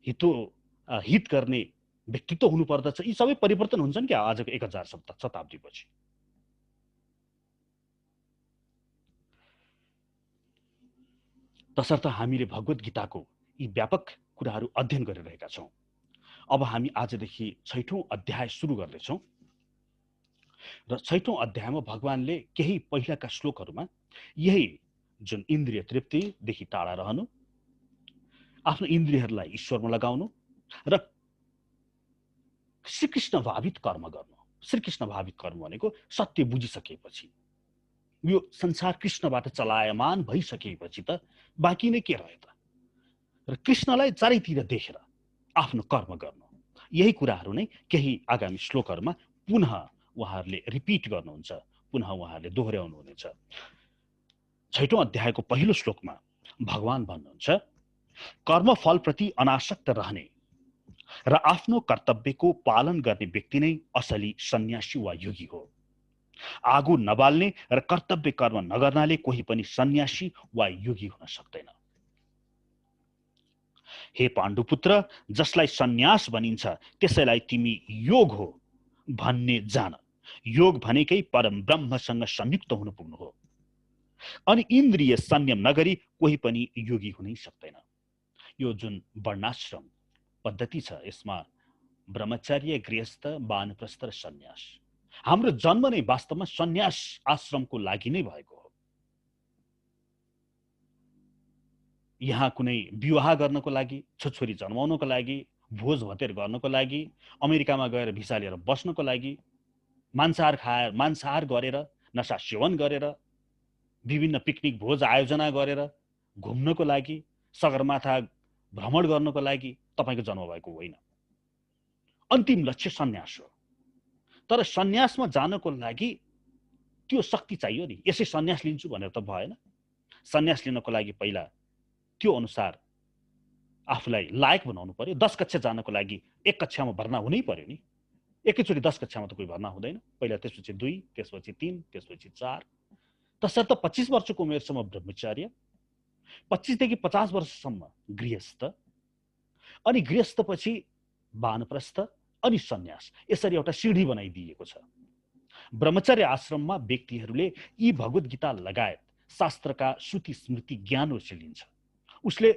A: हित गर्ने व्यक्तित्व हुनुपर्दछ। यी सबै परिवर्तन हुन्छन् क्या आजको 1000 शताब्दीपछि। तसर्थ हामीले भगवत गीताको यी व्यापक कुराहरू अध्ययन गरिरहेका छौँ। अब हामी आजदेखि 6औं अध्याय सुरु गर्दैछौँ र 6औं अध्यायमा भगवानले केही पहिलाका श्लोकहरूमा यही जुन इन्द्रिय तृप्तिदेखि टाढा रहनु, आफ्नो इन्द्रियहरूलाई ईश्वरमा लगाउनु र श्रीकृष्ण भावित कर्म गर्नु। श्रीकृष्ण भावित कर्म भनेको सत्य बुझिसकेपछि, यो संसार कृष्णबाट चलायमान भइसकेपछि त बाँकी नै के रह्यो त? र कृष्णलाई चारैतिर देखेर आफ्नो कर्म गर्नु। यही कुराहरू नै केही आगामी श्लोकहरूमा पुनः उहाँहरूले रिपिट गर्नुहुन्छ, पुनः उहाँहरूले दोहोर्याउनु हुनेछ। 6औं अध्यायको पहिलो श्लोकमा भगवान भन्नुहुन्छ, कर्मफलप्रति अनासक्त रहने र आफ्नो कर्तव्यको पालन गर्ने व्यक्ति नै असली सन्यासी वा योगी हो। आगो नबाल्ने र कर्तव्य कर्म नगर्नाले कोही पनि सन्यासी वा योगी हुन सक्दैन। हे पाण्डुपुत्र, जसलाई सन्यास भनिन्छ त्यसैलाई तिमी योग हो भन्ने जान। योग भनेकै परम ब्रह्मसँग संयुक्त हुनु पुग्नु हो। अनि इन्द्रिय संयम नगरी कोही पनि योगी हुनै सक्दैन। यो जुन वर्णाश्रम पद्धति छ, यसमा ब्रह्मचर्य, गृहस्थ, वानप्रस्थ र सन्यास। हाम्रो जन्म नै वास्तवमा सन्यास आश्रमको लागि नै भएको हो। यहाँ कुनै विवाह गर्नको लागि, छोरी जन्माउनको लागि, भोज भतेर गर्नको लागि, अमेरिकामा गएर भिसा लिएर बस्नको लागि, मांसाहार गरेर, नशा सेवन गरेर, विभिन्न पिकनिक भोज आयोजना गरेर घुम्नको लागि, सगरमाथा भ्रमण गर्नको लागि तपाईको जन्म भएको होइन। अन्तिम लक्ष्य सन्यास हो। तर सन्यासमा जानको लागि त्यो शक्ति चाहियो नि। यसै सन्यास लिन्छु भनेर त भएन। सन्यास लिनको लागि पहिला त्यो अनुसार आफूलाई लायक बनाउनु पर्यो। 10 कक्षा जानको लागि 1 कक्षामा भर्ना हुनै पर्यो नि। एकैचोटि 10 कक्षामा त कोही भर्ना हुँदैन। पहिला त्यसपछि 2, त्यसपछि 3, त्यसपछि 4। तसर्थ 25 वर्षको उमेरसम्म ब्रह्मचर्य, 25 देखि 50 वर्षसम्म गृहस्थ, अनि गृहस्थपछि वानप्रस्थ, अनि सन्यास। यसरी एउटा सिढी बनाइदिएको छ। ब्रह्मचर्य आश्रममा व्यक्तिहरूले यी भगवत गीता लगायत शास्त्रका श्रुति स्मृति ज्ञानहरू लिन्छ। उसले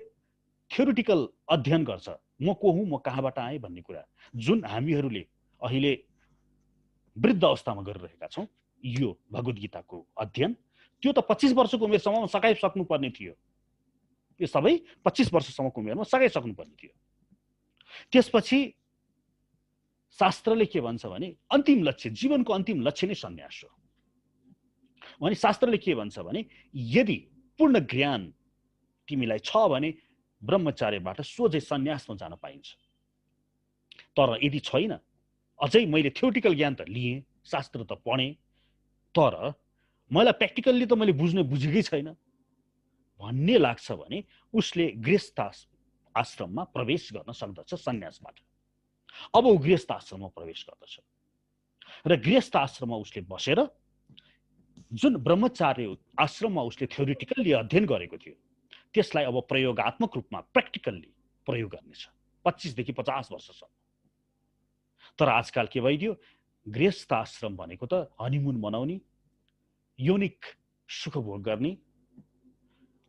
A: थ्योरिटिकल अध्ययन गर्छ, म को हुँ, म कहाँबाट आएँ भन्ने कुरा, जुन हामीहरूले अहिले वृद्ध अवस्थामा गरिरहेका छौँ। यो भगवत गीताको अध्ययन त्यो त 25 वर्षको उमेरसम्म सकाइसक्नुपर्ने थियो। यो सबै 25 वर्षसम्मको उमेरमा सकाइसक्नुपर्ने थियो। त्यसपछि शास्त्रले के भन्छ भने अन्तिम लक्ष्य, जीवनको अन्तिम लक्ष्य नै सन्यास हो। भने शास्त्रले के भन्छ भने यदि पूर्ण ज्ञान तिमीलाई छ भने ब्रह्मचार्यबाट सोझै सन्यासमा जान पाइन्छ। तर यदि छैन, अझै मैले थ्योरिटिकल ज्ञान त लिएँ, शास्त्र त पढेँ, तर मलाई प्र्याक्टिकल्ली त मैले बुझेकै छैन भन्ने लाग्छ भने उसले गृहस्थ आश्रममा प्रवेश गर्न सक्दछ सन्यासबाट। अब ऊ गृहस्थ आश्रममा प्रवेश गर्दछ र गृहस्थ आश्रममा उसले बसेर जुन ब्रह्मचार्य आश्रममा उसले थ्योरिटिकल्ली अध्ययन गरेको थियो त्यसलाई अब प्रयोगात्मक रूपमा प्र्याक्टिकल्ली प्रयोग गर्नेछ 25 देखि 50 वर्षसम्म। तर आजकल के भइदियो, गृहस्थ आश्रम भनेको त हनीमुन मनाउने, यौनिक सुखभोग गर्ने,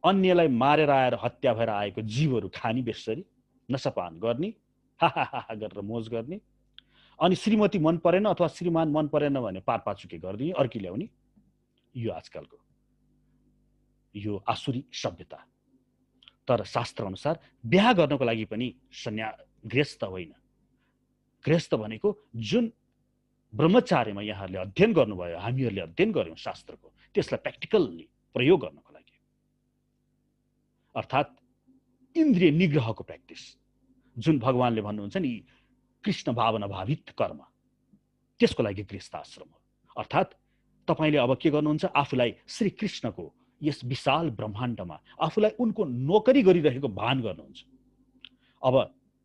A: अन्यलाई मारेर आएर हत्या भएर आएको जीवहरू खानी बेसरी नशापान गर्ने, हाहाहा गरेर मोज गर्ने, अनि श्रीमती मन परेन अथवा श्रीमान मन परेन भने पारपाचुके गरिदिने, अर्की ल्याउने, यो आजकलको यो आसुरी सभ्यता। तर शास्त्र अनुसार बिहा गर्नको लागि पनि गृहस्थ होइन, गृहस्थ भनेको जुन ब्रह्मचार्यमा यहाँहरूले अध्ययन गर्नुभयो, हामीहरूले अध्ययन गर्यौं शास्त्रको, त्यसलाई प्र्याक्टिकल्ली प्रयोग गर्नको लागि, अर्थात् इन्द्रिय निग्रहको प्र्याक्टिस, जुन भगवानले भन्नुहुन्छ नि कृष्ण भावना भावित कर्म, त्यसको लागि गृहस्थ आश्रम हो। अर्थात् तपाईले अब के गर्नुहुन्छ, आफूलाई श्री कृष्णको यस विशाल ब्रह्माण्डमा आफूलाई उनको नोकरी गरिरहेको भान गर्नुहुन्छ। अब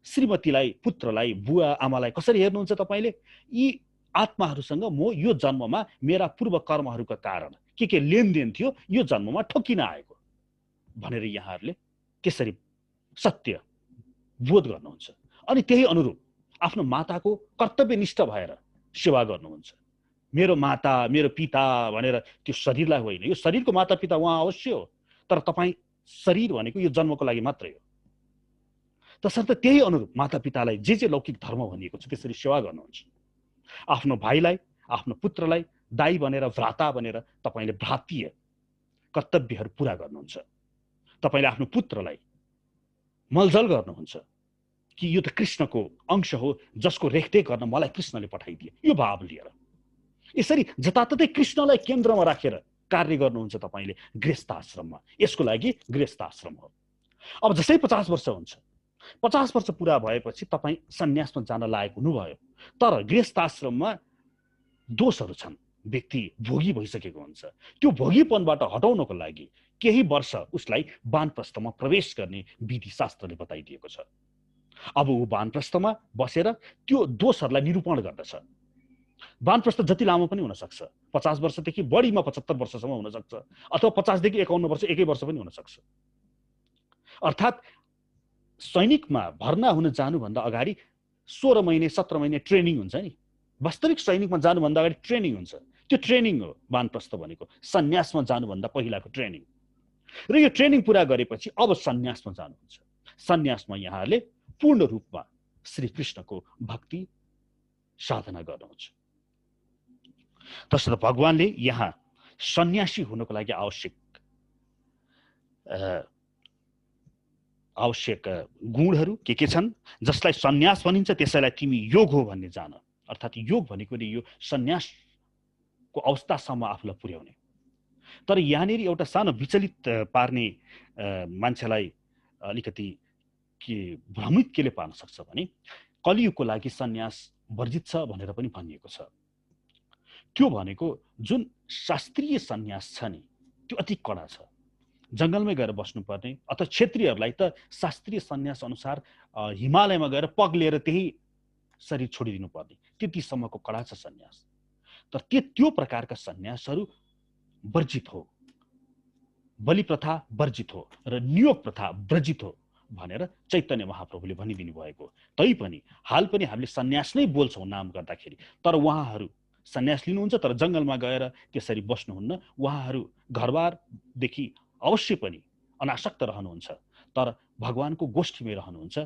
A: श्रीमतीलाई, पुत्रलाई, बुवा आमालाई कसरी हेर्नुहुन्छ तपाईले? यी आत्माहरूसँग म यो जन्ममा मेरा पूर्व कर्महरूका कारण के लेनदेन थियो, यो जन्ममा ठोकिन आएको भनेर यहाँहरूले त्यसरी सत्य बोध गर्नुहुन्छ। अनि त्यही अनुरूप आफ्नो माताको कर्तव्यनिष्ठ भएर सेवा गर्नुहुन्छ। मेरो माता, मेरो पिता भनेर त्यो शरीरलाई होइन, यो शरीरको माता पिता उहाँ अवश्य हो, तर तपाईँ शरीर भनेको यो जन्मको लागि मात्रै हो। तसर्थ त्यही अनुरूप माता पितालाई जे लौकिक धर्म भनिएको छ त्यसरी सेवा गर्नुहुन्छ। आफ्नो भाइलाई, आफ्नो पुत्रलाई दाइ भनेर, भ्राता भनेर तपाईले भ्रातीय कर्तव्यहरू पूरा गर्नुहुन्छ। तपाईले आफ्नो पुत्रलाई मलजल गर्नुहुन्छ कि यो त कृष्णको अंश हो, जसको रेखदेख गर्न मलाई कृष्णले पठाइदिए, यो भाव लिएर यसरी जताततै कृष्णलाई केन्द्रमा राखेर कार्य गर्नुहुन्छ तपाईले गृहस्थ आश्रममा। यसको लागि गृहस्थ आश्रम हो। अब जसै 50 वर्ष हुन्छ, 50 वर्ष पुरा भएपछि तपाईँ सन्यासमा जान लायक हुनुभयो, तर गृहस्थ आश्रममा दोषहरू छन्, व्यक्ति भोगी भइसकेको हुन्छ। त्यो भोगीपनबाट हटाउनको लागि केही वर्ष उसलाई वानप्रस्थमा प्रवेश गर्ने विधि शास्त्रले बताइदिएको छ। अब ऊ वानप्रस्थमा बसेर त्यो दोषहरूलाई निरूपण गर्दछ। वानप्रस्थ जति लामो पनि हुन सक्छ, 50 वर्षदेखि बढीमा 75 वर्षसम्म हुन सक्छ, अथवा 50 देखि 51 वर्ष, एकै वर्ष पनि हुन सक्छ। अर्थात् सैनिकमा भर्ना हुन जानुभन्दा अगाडि 16 महिने 17 महिने ट्रेनिङ हुन्छ नि। वास्तविक सैनिकमा जानुभन्दा अगाडि ट्रेनिङ हुन्छ, त्यो ट्रेनिङ हो वानप्रस्थ भनेको, सन्यासमा जानुभन्दा पहिलाको ट्रेनिङ। र यो ट्रेनिङ पुरा गरेपछि अब सन्यासमा जानुहुन्छ। सन्यासमा यहाँहरूले पूर्ण रूपमा श्रीकृष्णको भक्ति साधना गर्नुहुन्छ। तसर्थ भगवानले यहाँ सन्यासी हुनको लागि आवश्यक गुणहरू के छन्, जसलाई सन्यास भनिन्छ, त्यसैलाई तिमी योग हो भन्ने जान। अर्थात् योग भनेको नि यो सन्यासको अवस्थासम्म आफूलाई पुर्याउने। तर यहाँनिर एउटा सानो विचलित पार्ने मान्छेलाई अलिकति के भ्रमित केले पार्न सक्छ भने, कलियुगको लागि सन्यास वर्जित छ भनेर पनि भनिएको छ। त्यो भनेको जुन शास्त्रीय सन्यास छ नि, त्यो अति कडा छ। जङ्गलमै गएर बस्नुपर्ने, अथवा क्षेत्रीयहरूलाई त शास्त्रीय सन्यास अनुसार हिमालयमा गएर पग लिएर त्यही शरीर छोडिदिनु पर्ने, त्यतिसम्मको कडा छ सन्यास। तर त्यो प्रकारका सन्यासहरू वर्जित हो, बलि प्रथा वर्जित हो र नियोग प्रथा वर्जित हो भनेर चैतन्य महाप्रभुले भनिदिनु भएको। तैपनि हाल पनि हामीले सन्यास नै बोल्छौँ नाम गर्दाखेरि, तर उहाँहरू सन्यास लिनुहुन्छ तर जङ्गलमा गएर त्यसरी बस्नुहुन्न। उहाँहरू घरबारदेखि अवश्य पनि अनासक्त रहनुहुन्छ, तर भगवानको गोष्ठीमै रहनुहुन्छ,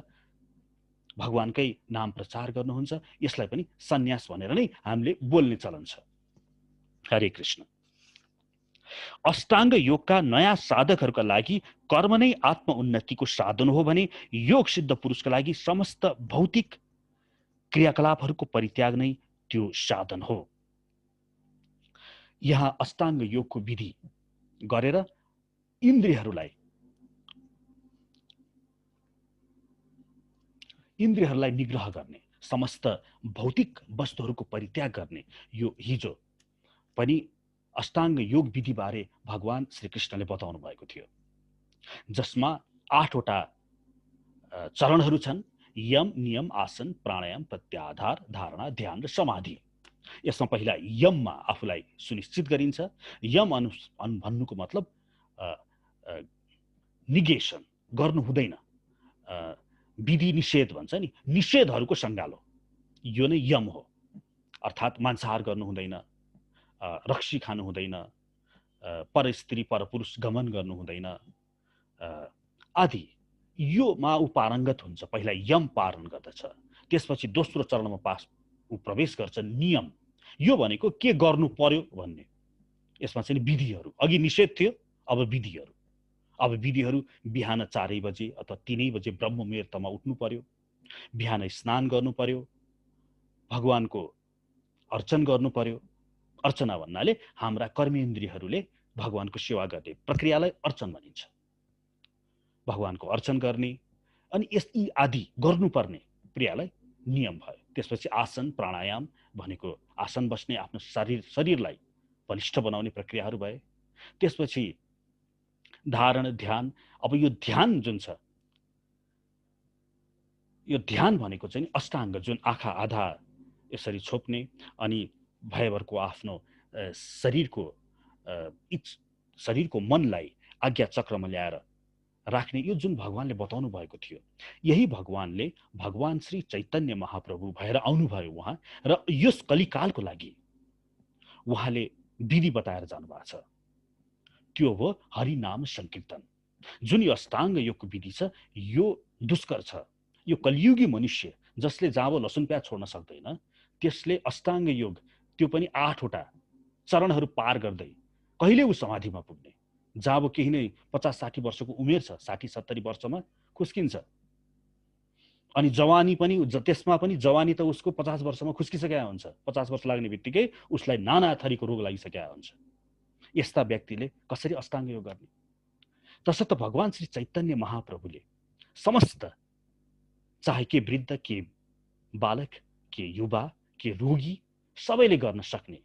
A: भगवानकै नाम प्रचार गर्नुहुन्छ। यसलाई पनि सन्यास भनेर नै हामीले बोल्ने चलन छ। हरे कृष्ण। अष्टाङ्ग योगका नयाँ साधकहरूका लागि कर्म नै आत्म उन्नतिको साधन हो भने योग सिद्ध पुरुषका लागि समस्त भौतिक क्रियाकलापहरूको परित्याग नै त्यो साधन हो। यहाँ अष्टाङ्ग योगको विधि गरेर इन्द्रियहरूलाई निग्रह गर्ने, समस्त भौतिक वस्तुहरूको परित्याग गर्ने, यो हिजो पनि अष्टाङ्ग योग विधि बारे भगवान श्रीकृष्णले बताउनु भएको थियो, जसमा 8 वटा चरणहरू छन्। यम, नियम, आसन, प्राणायाम, प्रत्याहार, धारणा, ध्यान र समाधि। यसमा पहिला यममा आफूलाई सुनिश्चित गरिन्छ। यम भन्नुको मतलब निगेसन, गर्नु हुँदैन, विधि निषेध भन्छ नि, निषेधहरूको सङ्गालो, यो नै यम हो। अर्थात् मांसाहार गर्नु हुँदैन, रक्सी खानु हुँदैन, पर स्त्री पर पुरुष गमन गर्नु हुँदैन आदि। योमा ऊ पारङ्गत हुन्छ, पहिला यम पालन गर्दछ, त्यसपछि दोस्रो चरणमा ऊ प्रवेश गर्छ नियम। यो भनेको के गर्नु पर्यो भन्ने, यसमा चाहिँ विधिहरू। अघि निषेध थियो, अब विधिहरू। अब विधिहरू बिहान 4 बजे अथवा 3 बजे ब्रह्म मुहुर्तमा उठ्नु पर्यो, बिहान स्नान गर्नु पर्यो, भगवानको अर्चन गर्नु पर्यो। अर्चना भन्नाले हाम्रा कर्मेन्द्रियहरूले भगवानको सेवा गर्ने प्रक्रियालाई अर्चन भनिन्छ। भगवानको अर्चन गर्ने अनि यी आदि गर्नुपर्ने क्रियालाई नियम भयो। त्यसपछि आसन प्राणायाम भनेको आसन बस्ने, आफ्नो शरीरलाई बलिष्ठ बनाउने प्रक्रियाहरू भए। त्यसपछि धारण, ध्यान। अब यो ध्यान जुन छ, यो ध्यान भनेको चाहिँ अष्टाङ्ग, जुन आँखा आधा यसरी छोप्ने अनि भयभरको आफ्नो शरीरको मनलाई आज्ञा चक्रमा ल्याएर राख्ने, यो जुन भगवानले बताउनु भएको थियो, यही भगवानले भगवान श्री चैतन्य महाप्रभु भएर आउनुभयो उहाँ, र यस कलिकालको लागि उहाँले विधि बताएर जानुभएको छ। त्यो हो हरिनाम संकीर्तन। जुन यो अष्टाङ्ग योगको विधि छ, यो दुष्कर छ। यो कलियुगी मनुष्य जसले जाबो लसुन प्याज छोड्न सक्दैन, त्यसले अष्टाङ्ग योग, त्यो पनि 8 वटा चरणहरू पार गर्दै कहिले ऊ समाधिमा पुग्ने। जाबो केही नै 50-60 वर्षको उमेर छ, 60-70 वर्षमा खुस्किन्छ। अनि जवानी पनि, त्यसमा पनि जवानी त उसको 50 वर्षमा खुस्किसकेका हुन्छ। 50 वर्ष लाग्ने बित्तिकै उसलाई नाना थरीको रोग लागिसकेका हुन्छ। यस्ता व्यक्तिले कसरी अष्टाङ्ग योग गर्ने? तसर्थ भगवान श्री चैतन्य महाप्रभुले समस्त, चाहे के वृद्ध, के बालक, के युवा, के रोगी, सबैले गर्न सक्ने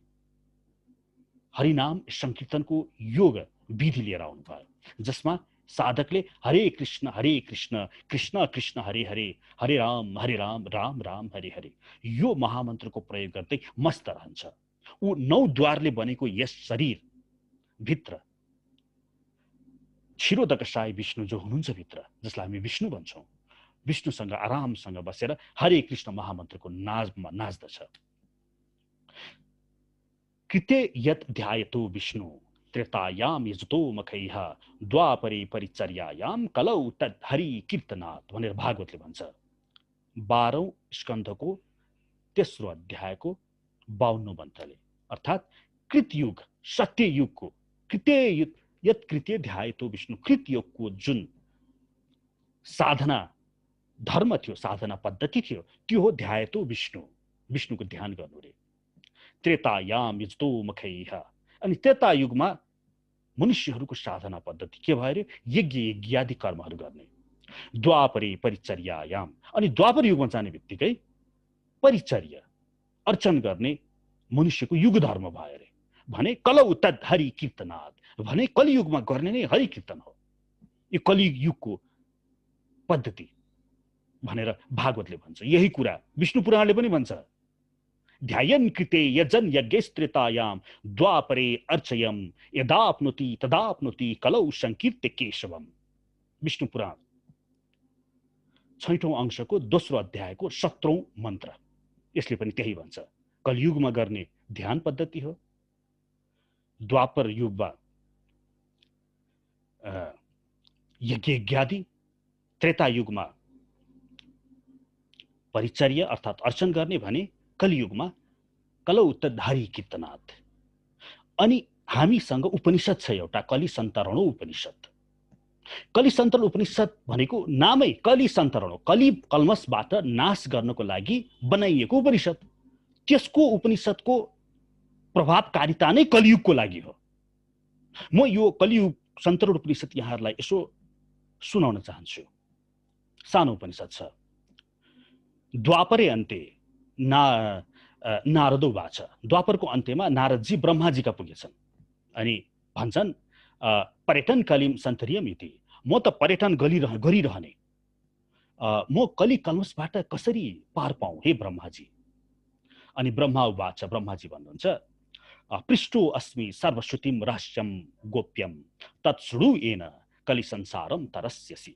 A: हरिनाम संकीर्तनको योग विधि लिएर आउनु भयो, जसमा साधकले हरे कृष्ण कृष्ण कृष्ण हरे हरे, हरे राम राम राम हरे हरे, यो महामन्त्रको प्रयोग गर्दै मस्त रहन्छ। ऊ 9 द्वारले बनेको यस शरीर भित्र क्षीरोदकशाही विष्णु जो हुनुहुन्छ भित्र, जसलाई हामी विष्णु भन्छौँ, विष्णुसँग आरामसँग बसेर हरे कृष्ण महामन्त्रको नादमा नाच्दछ। कृते यत् ध्यायतो विष्णु त्रेतायाम यजतो मखैः द्वापरे परिचर्यायाम कलौ तद् हरि कीर्तनात् भनेर भागवतले भन्छ। 12औं स्कन्धको तेस्रो अध्यायको 52औं मन्त्रले, अर्थात् कृतयुग, सत्ययुगको यत् कृते ध्यायतो विष्णु, कृतयुगको जुन साधना धर्म थियो, साधना पद्धति थियो, त्यो हो ध्यायतो विष्णु, विष्णुको ध्यान गर्नु रे। त्रेतायाम यजतो मखैः, अनि त्रेता युगमा मनुष्यहरूको साधना पद्धति के भयो रे? यज्ञ आदि कर्महरू गर्ने। द्वापरे परिचर्यायाम, अनि द्वापर युगमा जाने बित्तिकै परिचर्या अर्चन गर्ने मनुष्यको युग धर्म भयो रे। भने कलौ तद् हरि कीर्तनात्, भने कलियुगमा गर्ने नै हरि कीर्तन हो। यो कलियुगको पद्धति भनेर भागवतले भन्छ। यही कुरा विष्णु पुराणले पनि भन्छ। ध्यायन् कृते यजन यज्ञस्त्रेतायाम द्वापरे अर्चयम यदाप्नोति तदाप्नोति कलौ संकीर्त्य केशवम। विष्णु पुराण 6औं अंशको दोस्रो अध्यायको 17औं मन्त्र, यसले पनि त्यही भन्छ। कलियुगमा गर्ने ध्यान पद्धति हो, द्वापर युगमा यज्ञादि, त्रेता युगमा परिचर्या अर्थात् अर्चन गर्ने, भने कलियुगमा कलौ तद् हरि कीर्तनात्। अनि हामीसँग उपनिषद छ एउटा, कलिसन्तरणो उपनिषद। कलिसन्तरण उपनिषद भनेको नामै कलिसन्तरण हो, कलि कल्मसबाट नाश गर्नको लागि बनाइएको उपनिषद। त्यसको उपनिषदको प्रभावकारिता नै कलियुगको लागि हो। म यो कलियुग सन्तरण उपनिषद यहाँहरूलाई यसो सुनाउन चाहन्छु। सानो उपनिषद छ। द्वापरे अन्ते नारदो वाच, द्वापरको अन्त्यमा नारदजी ब्रह्माजीका पुगेछन् अनि भन्छन् पर्यटन कलिम सन्तरियम इति, म त पर्यटन गरिरहने, म कली कल्मसबाट कसरी पार पाऊँ हे ब्रह्माजी। अनि ब्रह्मा उवाच, ब्रह्माजी भन्नुहुन्छ, पृष्ठो अस्मि सर्वश्रुतिम रहस्यम गोप्यम तत्सृणु येन कलि संसारम तरस्यसि।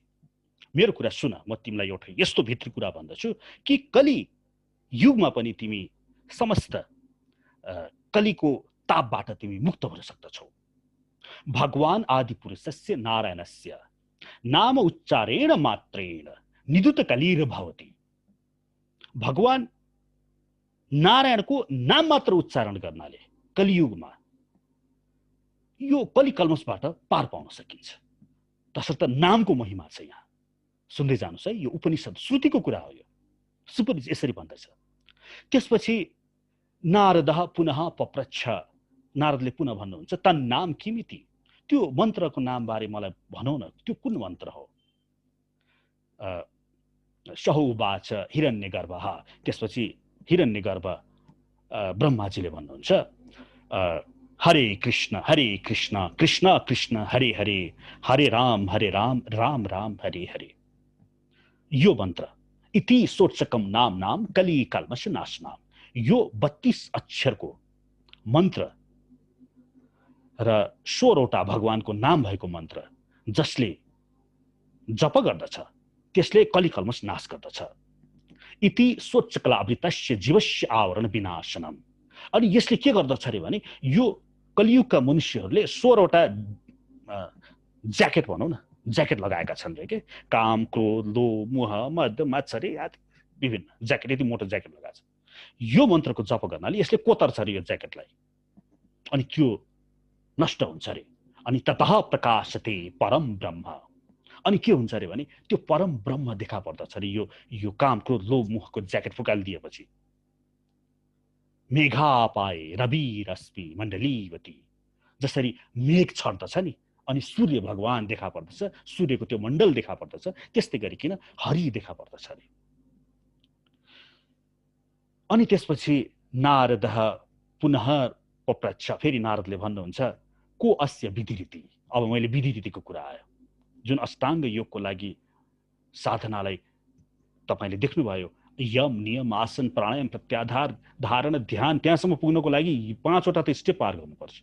A: मेरो कुरा सुन, म तिमीलाई एउटा यस्तो भित्री कुरा भन्दछु कि कली युगमा पनि तिमी समस्त कलीको तापबाट तिमी मुक्त हुन सक्दछौ। भगवान आदिपुरुषस्य नारायणस्य नाम उच्चारेण मात्रेण निदुत कलीर भवति। भगवान नारायणको नाम मात्र उच्चारण गर्नाले कलियुगमा यो कली कल्मसबाट पार पाउन सकिन्छ। तसर्थ नामको महिमा छ। यहाँ सुन्दै जानुस् है, यो उपनिषद श्रुतिको कुरा हो। यो सुपनिषद यसरी भन्दछ। त्यसपछि नारदः पुनः पप्रच्छ, नारदले पुनः भन्नुहुन्छ, तन्नाम किमिति, त्यो मन्त्रको नाम बारे मलाई भनौ न, त्यो कुन मन्त्र हो। सह उवाच हिरण्यगर्भः, त्यसपछि हिरण्यगर्भ ब्रह्माजीले भन्नुहुन्छ, हरे कृष्ण कृष्ण कृष्ण हरे हरे, हरे राम राम राम हरे हरे। यो मन्त्र इति सोत्सकम नाम नाम कली कल्मष नाशनाम, यो 32 अक्षरको मन्त्र र 16वटा भगवानको नाम भएको मन्त्र जसले जप गर्दछ त्यसले कली कल्मष नाश गर्दछ। इति सोच्चकलावृतस्य जीवस्य आवरण विनाशनम। अनि यसले के गर्दछ अरे भने यो कलियुगका मनुष्यहरूले 16वटा ज्याकेट भनौँ न, ज्याकेट लगाएका छन् रे के, काम क्रोध लोभ मोह मद मात्सर्य आदि विभिन्न ज्याकेट, यति मोटो ज्याकेट लगाएको छ। यो मन्त्रको जप गर्नाले यसले कोतर्छ अरे यो ज्याकेटलाई, अनि त्यो नष्ट हुन्छ अरे। अनि ततः प्रकाशते परम ब्रह्म, अनि के हुन्छ अरे भने त्यो परम ब्रह्म देखा पर्दछ अरे यो काम क्रोध लोभ मोहको ज्याकेट फुकालिदिएपछि। मेघा पाए रवि रश्मि मण्डलीवती, जसरी मेघ छर्दछ नि अनि सूर्य भगवान देखा पर्दछ, सूर्यको त्यो मण्डल देखा पर्दछ, त्यस्तै गरिकन हरि देखा पर्दछ अरे। अनि त्यसपछि नारदः पुनः पप्रच्छ, फेरि नारदले भन्नुहुन्छ, को अस्य विधिरीति। अब मैले विधिरीतिको कुरा आयो, जुन अष्टाङ्ग योगको लागि साधनालाई तपाईले देख्नुभयो, यम नियम आसन प्राणायाम प्रत्याधार धारण ध्यान, त्यहाँसम्म पुग्नको लागि 5वटा त स्टेप पार गर्नुपर्छ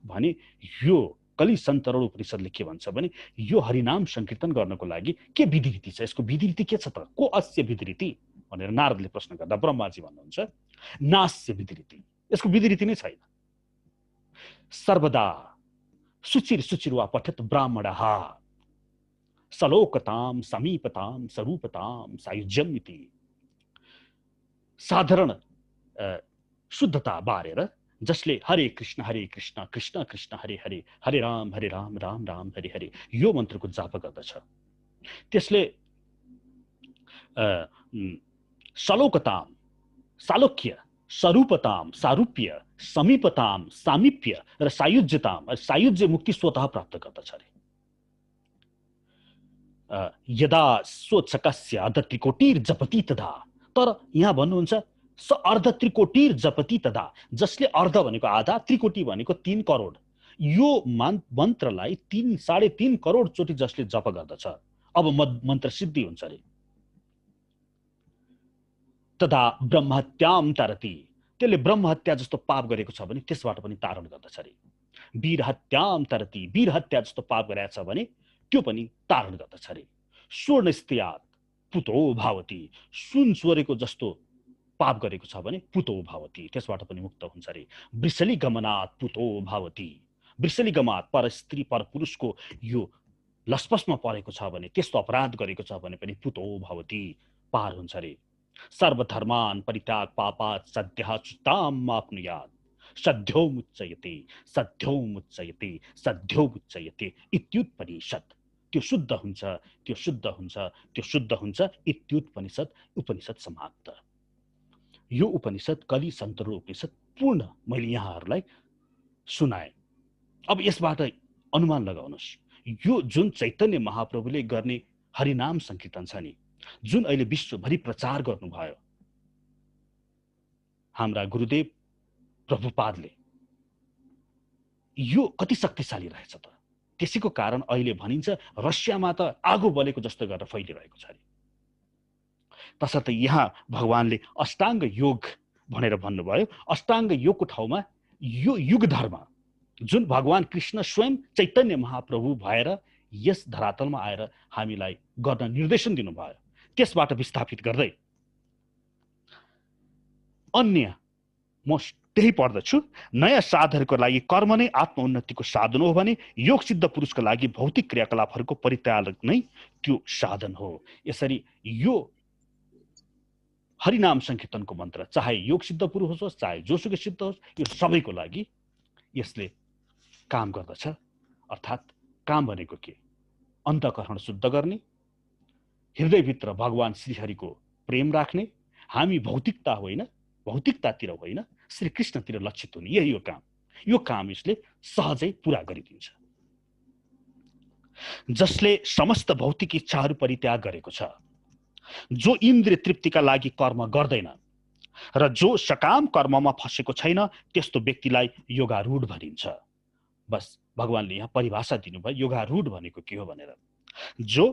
A: भने यो कलि सन्तरण उपनिषदले के भन्छ भने यो हरिनाम संकीर्तन गर्नको लागि के विधिरीति छ, यसको विधिरीति के छ त, को अस्य विधिरीति भनेर नारदले प्रश्न गर्दा ब्रह्माजी भन्नुहुन्छ, नास्य विधिरीति, यसको विधिरीति नै छैन। सर्वदा सुचिर वा पठत ब्राह्मणः सलोकताम समीपताम स्वरूपताम सायुज्यम इति। साधारण शुद्धता बारेर जसले हरे कृष्ण कृष्ण कृष्ण हरे हरे, हरे राम राम राम हरे हरे यो मन्त्रको जाप गर्दछ, त्यसले सलोकताम सालोक्य, स्वरूपताम सारूप्य, समीपताम सामीप्य र सायुज्यताम सायुज्य मुक्ति स्वतः प्राप्त गर्दछ अरे। यदा सोचकस्य अर्धत्रिकोटिर जपति तदा, तर यहाँ भन्नुहुन्छ स अर्धत्रिकोटिर जपति तदा, जसले अर्ध भनेको आधा, त्रिकोटी भनेको 3 करोड, यो मन्त्रलाई 3.5 करोड चोटि जसले जप गर्दछ अब मन्त्र सिद्धि हुन्छ अरे। तदा ब्रह्महत्याम तरति, त्यसले ब्रह्महत्या जस्तो पाप गरेको छ भने त्यसबाट पनि तारण गर्दछ अरे। वीरहत्याम तरति, वीरहत्या जस्तो पाप गरेको छ भने त्यो पनि तारण गर्दछ अरे। स्वर्णस्त्यात् पुतो भावती, सुन स्वरेको जस्तो पाप गरेको छ भने पुतो भावती, त्यसबाट पनि मुक्त हुन्छ अरे। वृषली गमनात् पुतो भावती, वृषली गमात् पर स्त्री पर पुरुषको यो लसपसमा परेको छ भने, त्यस्तो अपराध गरेको छ भने पनि पुतो भावती, पार हुन्छ अरे। सर्वधर्मान् परित्याग पापात् सद्यः च्युताम् आप्नुयात्, सद्यो मुच्यते सद्यो मुच्यते सद्यो मुच्यते इत्युत्पनिषत्। त्यो शुद्ध हुन्छ, त्यो शुद्ध हुन्छ, त्यो शुद्ध हुन्छ इत्युत्पनिषत्। उपनिषद समाप्त। यो उपनिषद कलि सन्तरण उपनिषद पूर्ण मैले यहाँहरूलाई सुनाए। अब यसबाट अनुमान लगाउनुहोस्, यो जुन चैतन्य महाप्रभुले गर्ने हरिनाम संकीर्तन छ नि, जुन अहिले विश्वभरि प्रचार गर्नुभयो हाम्रा गुरुदेव प्रभुपादले, यो कति शक्तिशाली रहेछ त। त्यसैको कारण अहिले भनिन्छ रसियामा त आगो बलेको जस्तो गरेर फैलिरहेको छ अरे। तसर्थ यहाँ भगवानले अष्टाङ्ग योग भनेर भन्नुभयो। अष्टाङ्ग योगको ठाउँमा यो युग धर्म जुन भगवान कृष्ण स्वयं चैतन्य महाप्रभु भएर यस धरातलमा आएर हामीलाई गर्न निर्देशन दिनुभयो, त्यसबाट विस्थापित गर्दै अन्य म त्यही पढ्दछु। नयाँ साधकहरूको लागि कर्म नै आत्मोन्नतिको साधन हो भने योग सिद्ध पुरुषको लागि भौतिक क्रियाकलापहरूको परित्याग नै त्यो साधन हो। यसरी यो हरिनाम संकीर्तनको मन्त्र चाहे योग सिद्ध पुरुष होस् चाहे जोसुकै सिद्ध होस्, यो सबैको लागि यसले काम गर्दछ। अर्थात् काम भनेको के? अन्तःकरण शुद्ध गर्ने, हृदयभित्र भगवान श्रीहरिको प्रेम राख्ने, हामी भौतिकतातिर होइन श्री कृष्णतिर लक्षित हुने, यही हो काम। यो काम यसले सहजै पूरा गरिदिन्छ। जसले समस्त भौतिक इच्छाहरू परित्याग गरेको छ, जो इन्द्रिय तृप्तिका लागि कर्म गर्दैन र जो सकाम कर्ममा फसेको छैन, त्यस्तो व्यक्तिलाई योगारूढ भनिन्छ। बस भगवानले यहाँ परिभाषा दिनुभयो योगारूढ भनेको के हो भनेर। जो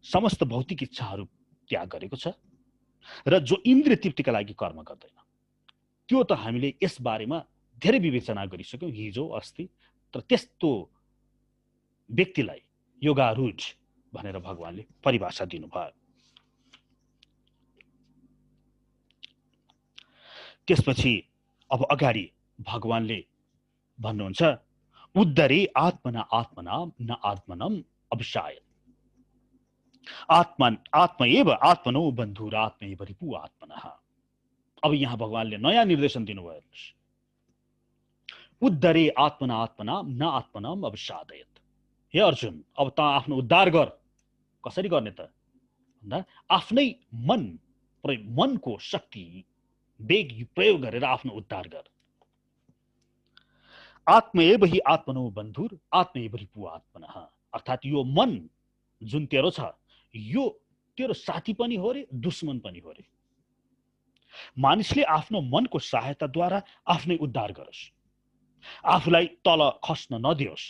A: समस्त भौतिक इच्छाहरू त्याग गरेको छ र जो इन्द्रिय तृप्तिका लागि कर्म गर्दैन, त्यो त हामीले यस बारेमा धेरै विवेचना गरिसक्यौं हिजो अस्ति। तर त्यस्तो व्यक्तिलाई योगारूढ भनेर भगवानले परिभाषा दिनुभयो। त्यसपछि अब अगाडि भगवानले भन्नुहुन्छ उद्धरे आत्मना आत्मना न आत्मनम अभिशाय आत्मा एव आत्मनो बन्धुर आत्मा एव रिपु आत्मनः। अब यहाँ भगवानले नयाँ निर्देशन दिनुभयो। उद्धरे आत्मना आत्मना न आत्मनम अभिशादयत। हे अर्जुन, अब त आफ्नो उद्धार गर। कसरी गर्ने त भन्दा आफ्नै मनको शक्ति वेग प्रयोग गरेर आफ्नो उद्धार गर। आत्मा एव हि आत्मनो बन्धुर आत्मा एव रिपु आत्मनः। अर्थात् यो मन जुन तेरो छ, यो तेरो साथी पनि हो रे, दुश्मन पनि हो रे। मानिसले आफ्नो मनको सहायताद्वारा आफ्नै उद्धार गरोस्, आफूलाई तल खस्न नदियोस्।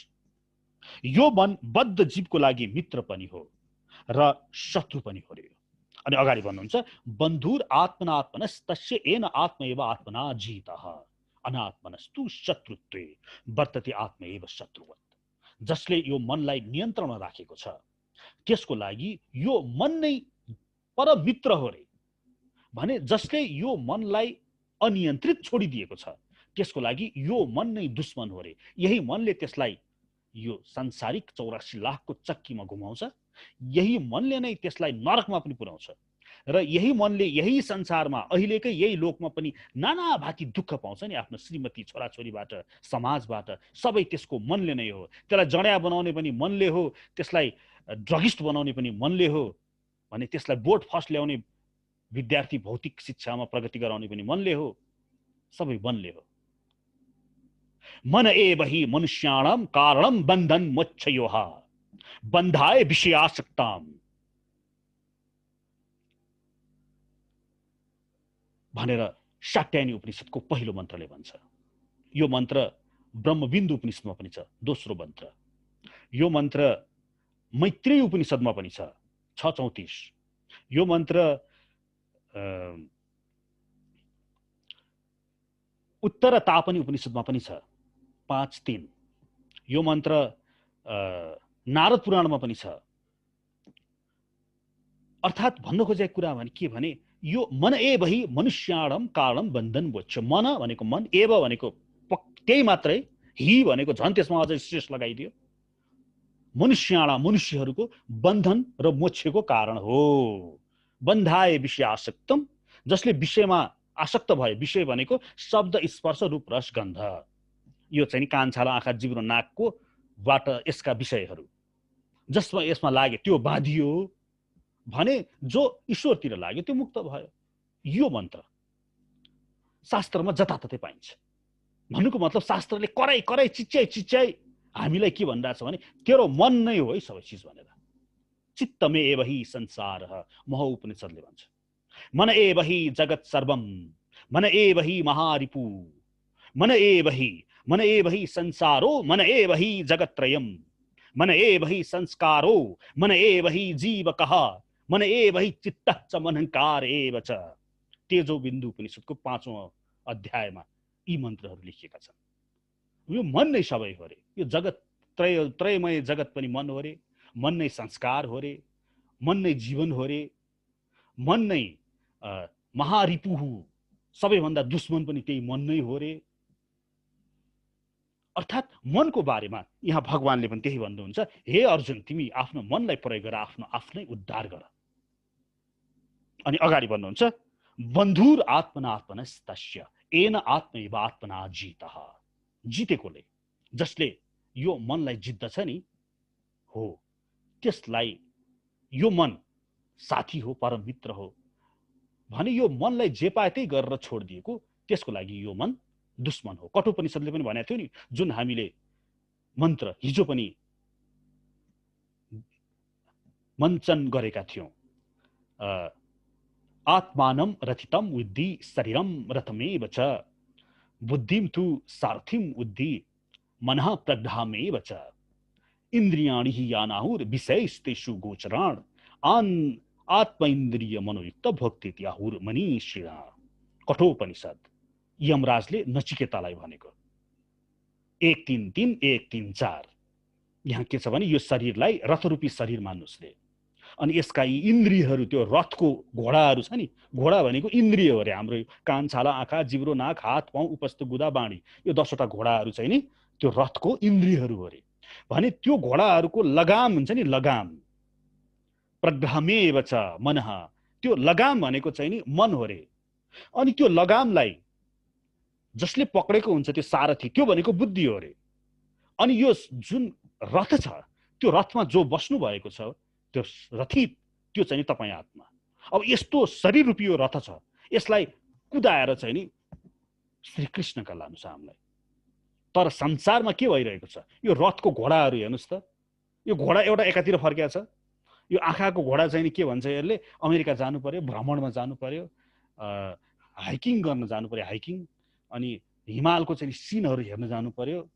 A: यो मन बद्ध जीवको लागि मित्र पनि हो र शत्रु पनि हो रे। अनि अगाडि भन्नुहुन्छ बन्धुर आत्मना आत्मनस्तस्य येन आत्मा एव आत्मना जितः अनात्मनस्तु शत्रुत्वे वर्तते आत्मा एव शत्रुवत्। जसले यो मनलाई नियन्त्रणमा राखेको छ, त्यसको लागि यो मन नै परम मित्र हो रे भने। जसले यो मनलाई अनियन्त्रित छोडिदिएको छ, त्यसको लागि यो मन नै दुश्मन हो रे। यही मनले त्यसलाई यो सांसारिक 84 लाखको चक्कीमा घुमाउँछ। यही मनले नै त्यसलाई नरकमा पनि पुर्याउँछ र यही मनले यही संसारमा अहिलेकै यही लोकमा पनि नाना भाँति दुःख पाउँछ नि। आफ्नो श्रीमती छोराछोरीबाट, समाजबाट, सबै त्यसको मनले नै हो। त्यसलाई जड्या बनाउने पनि मनले हो, त्यसलाई ड्रगिस्ट बनाउने पनि मनले हो भने, त्यसलाई बोर्ड फर्स्ट ल्याउने विद्यार्थी भौतिक शिक्षामा प्रगति गराउने पनि मनले हो। सबै मनले हो। मन एव हि मनुष्याणाम कारणम बन्धन मोक्षयोः बन्धाय विषयासक्ताम भनेर शाक्यायनी उपनिषदको पहिलो मन्त्रले भन्छ। यो मन्त्र ब्रह्मबिन्दु उपनिषदमा पनि छ, दोस्रो मन्त्र। यो मन्त्र मैत्रेय उपनिषदमा पनि छ 6:34। यो मन्त्र उत्तर तापनी उपनिषदमा पनि छ 5:3। यो मन्त्र नारद पुराणमा पनि छ। अर्थात् भन्न खोजेको कुरा भने के भने, यो मन एव हि मनुष्याणाम कारणम बन्धन मोक्ष। मन भनेको मन, एव भनेको त्यही मात्रै, हि भनेको झन् त्यसमा अझै शेष लगाइदियो। मनुष्याणा मनुष्यहरूको बन्धन र मोक्षको कारण हो। बन्धाय विषयासक्तम, जसले विषयमा आसक्त भयो। विषय भनेको शब्द स्पर्श रूप रस गन्ध, यो चाहिँ कान छाला आँखा जिब्रो नाकको बाट यसका विषयहरू जसमा यसमा लाग्यो त्यो बाँधियो भने जो ईश्वरतिर लाग्यो त्यो मुक्त भयो। यो मन्त्र शास्त्रमा जताततै पाइन्छ। भन्नुको मतलब शास्त्रले कराई कराई चिच्याई हामीलाई के भनिरहेछ भने तेरो मन नै हो है सबै चिज भनेर। चित्तमे एव हि संसारः, महो उपनिषदले भन्छ। मन एव हि जगत् सर्वम, मन एव हि महारिपु, मन एव हि संसारो, मन एव हि जगत्त्रयम्, मन एव हि संस्कारो, मन एव हि जीवकः, मन एवहि चित्तश्च मनहङ्कार एव च। तेजो बिन्दु उपनिषदको 5औं अध्यायमा यी मन्त्रहरू लेखिएका छन्। यो मन नै सबै हो रे। यो जगत त्रयमय जगत पनि मन हो रे। मन नै संस्कार हो रे। मन नै जीवन हो रे। मन नै महारिपु हो। सबैभन्दा दुश्मन पनि त्यही मन नै हो रे। अर्थात् मनको बारेमा यहाँ भगवानले पनि त्यही भन्नुहुन्छ, हे अर्जुन, तिमी आफ्नो मनलाई प्रयोग गर, आफ्नै उद्धार गर। अनि अगाडि भन्नुहुन्छ, बन्धुर आत्मनात्मनस्तस्य येन आत्मैव आत्मना जितः। जितेकोले, जसले यो मनलाई जित्दछ नि, हो त्यसलाई यो मन साथी हो, परम मित्र हो भने यो मनलाई जे पाए त्यही गरेर छोडिदिएको, त्यसको लागि यो मन दुश्मन हो। कठोपनिषदले पनि भनेको थियो नि, जुन हामीले मन्त्र हिजो पनि मञ्चन गरेका थियौं, आत्मानं रथितं विद्धि शरीरं रथमेव च, बुद्धिं तु सारथिं विद्धि मनः प्रग्रहमेव च, इन्द्रियाणि हि यानाहुर् विषयस्तेषु गोचरान् आत्म इन्द्रिय मनोयुक्त भक्तित्याहुर् मनीषिणा। कठोपनिषद यमराजले नचिकेतालाई भनेको 1:3:3 1:3:4। यहाँ के छ भने यो शरीरलाई रथरूपी शरीर मान्नुस् रे। अनि यसका यी इन्द्रियहरू, त्यो रथको घोडाहरू छ नि, घोडा भनेको इन्द्रिय हो रे। हाम्रो कान, छाला, आँखा, जिब्रो, नाक, हात, पाउ, उपस्थ, गुदा, बाणी, यो 10वटा घोडाहरू चाहिँ नि त्यो रथको इन्द्रियहरू हो रे। भने त्यो घोडाहरूको लगाम हुन्छ नि, लगाम प्रग्रहमेव च मनः, त्यो लगाम भनेको चाहिँ नि मन हो रे। अनि त्यो लगामलाई जसले पक्रेको हुन्छ त्यो सारथी, त्यो भनेको बुद्धि हो रे। अनि यो जुन रथ छ, त्यो रथमा जो बस्नु भएको छ, त्यो रथी, त्यो चाहिँ नि तपाईँ आत्मा। अब यस्तो शरीर रूपी यो रथ छ, यसलाई कुदाएर चाहिँ नि श्री कृष्णका लानुछ हामीलाई। तर संसारमा के भइरहेको छ, यो रथको घोडाहरू हेर्नुस् त। यो घोडा एउटा एकातिर फर्किया छ। यो आँखाको घोडा चाहिँ नि के भन्छ, यसले अमेरिका जानु पर्यो, भ्रमणमा जानु पर्यो, हाइकिङ गर्न जानु पर्यो, हाइकिङ। अनि हिमालको चाहिँ सिनहरू हेर्न जानु पर्यो।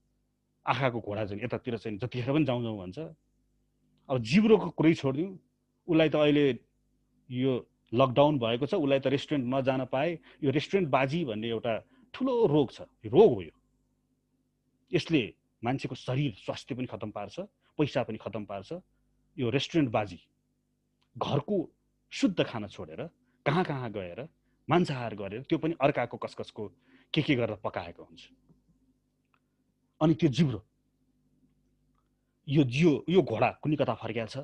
A: आँखाको घोडा चाहिँ यतातिर चाहिँ जतिखेर पनि जाउँ जाउँ भन्छ। अब जिब्रोको कुरै छोडिदिउँ, उसलाई त अहिले यो लकडाउन भएको छ, उसलाई त रेस्टुरेन्ट नजान पाए। यो रेस्टुरेन्ट बाजी भन्ने एउटा ठुलो रोग छ, रोग हो यो। यसले मान्छेको शरीर स्वास्थ्य पनि खतम पार्छ, पैसा पनि खतम पार्छ। यो रेस्टुरेन्ट बाजी, घरको शुद्ध खाना छोडेर कहाँ कहाँ गएर मांसाहार गरेर, त्यो पनि अर्काको कसकसको के गरेर पकाएको हुन्छ। अनि त्यो जिब्रो, यो घोडा कुनै कता फर्किया छ।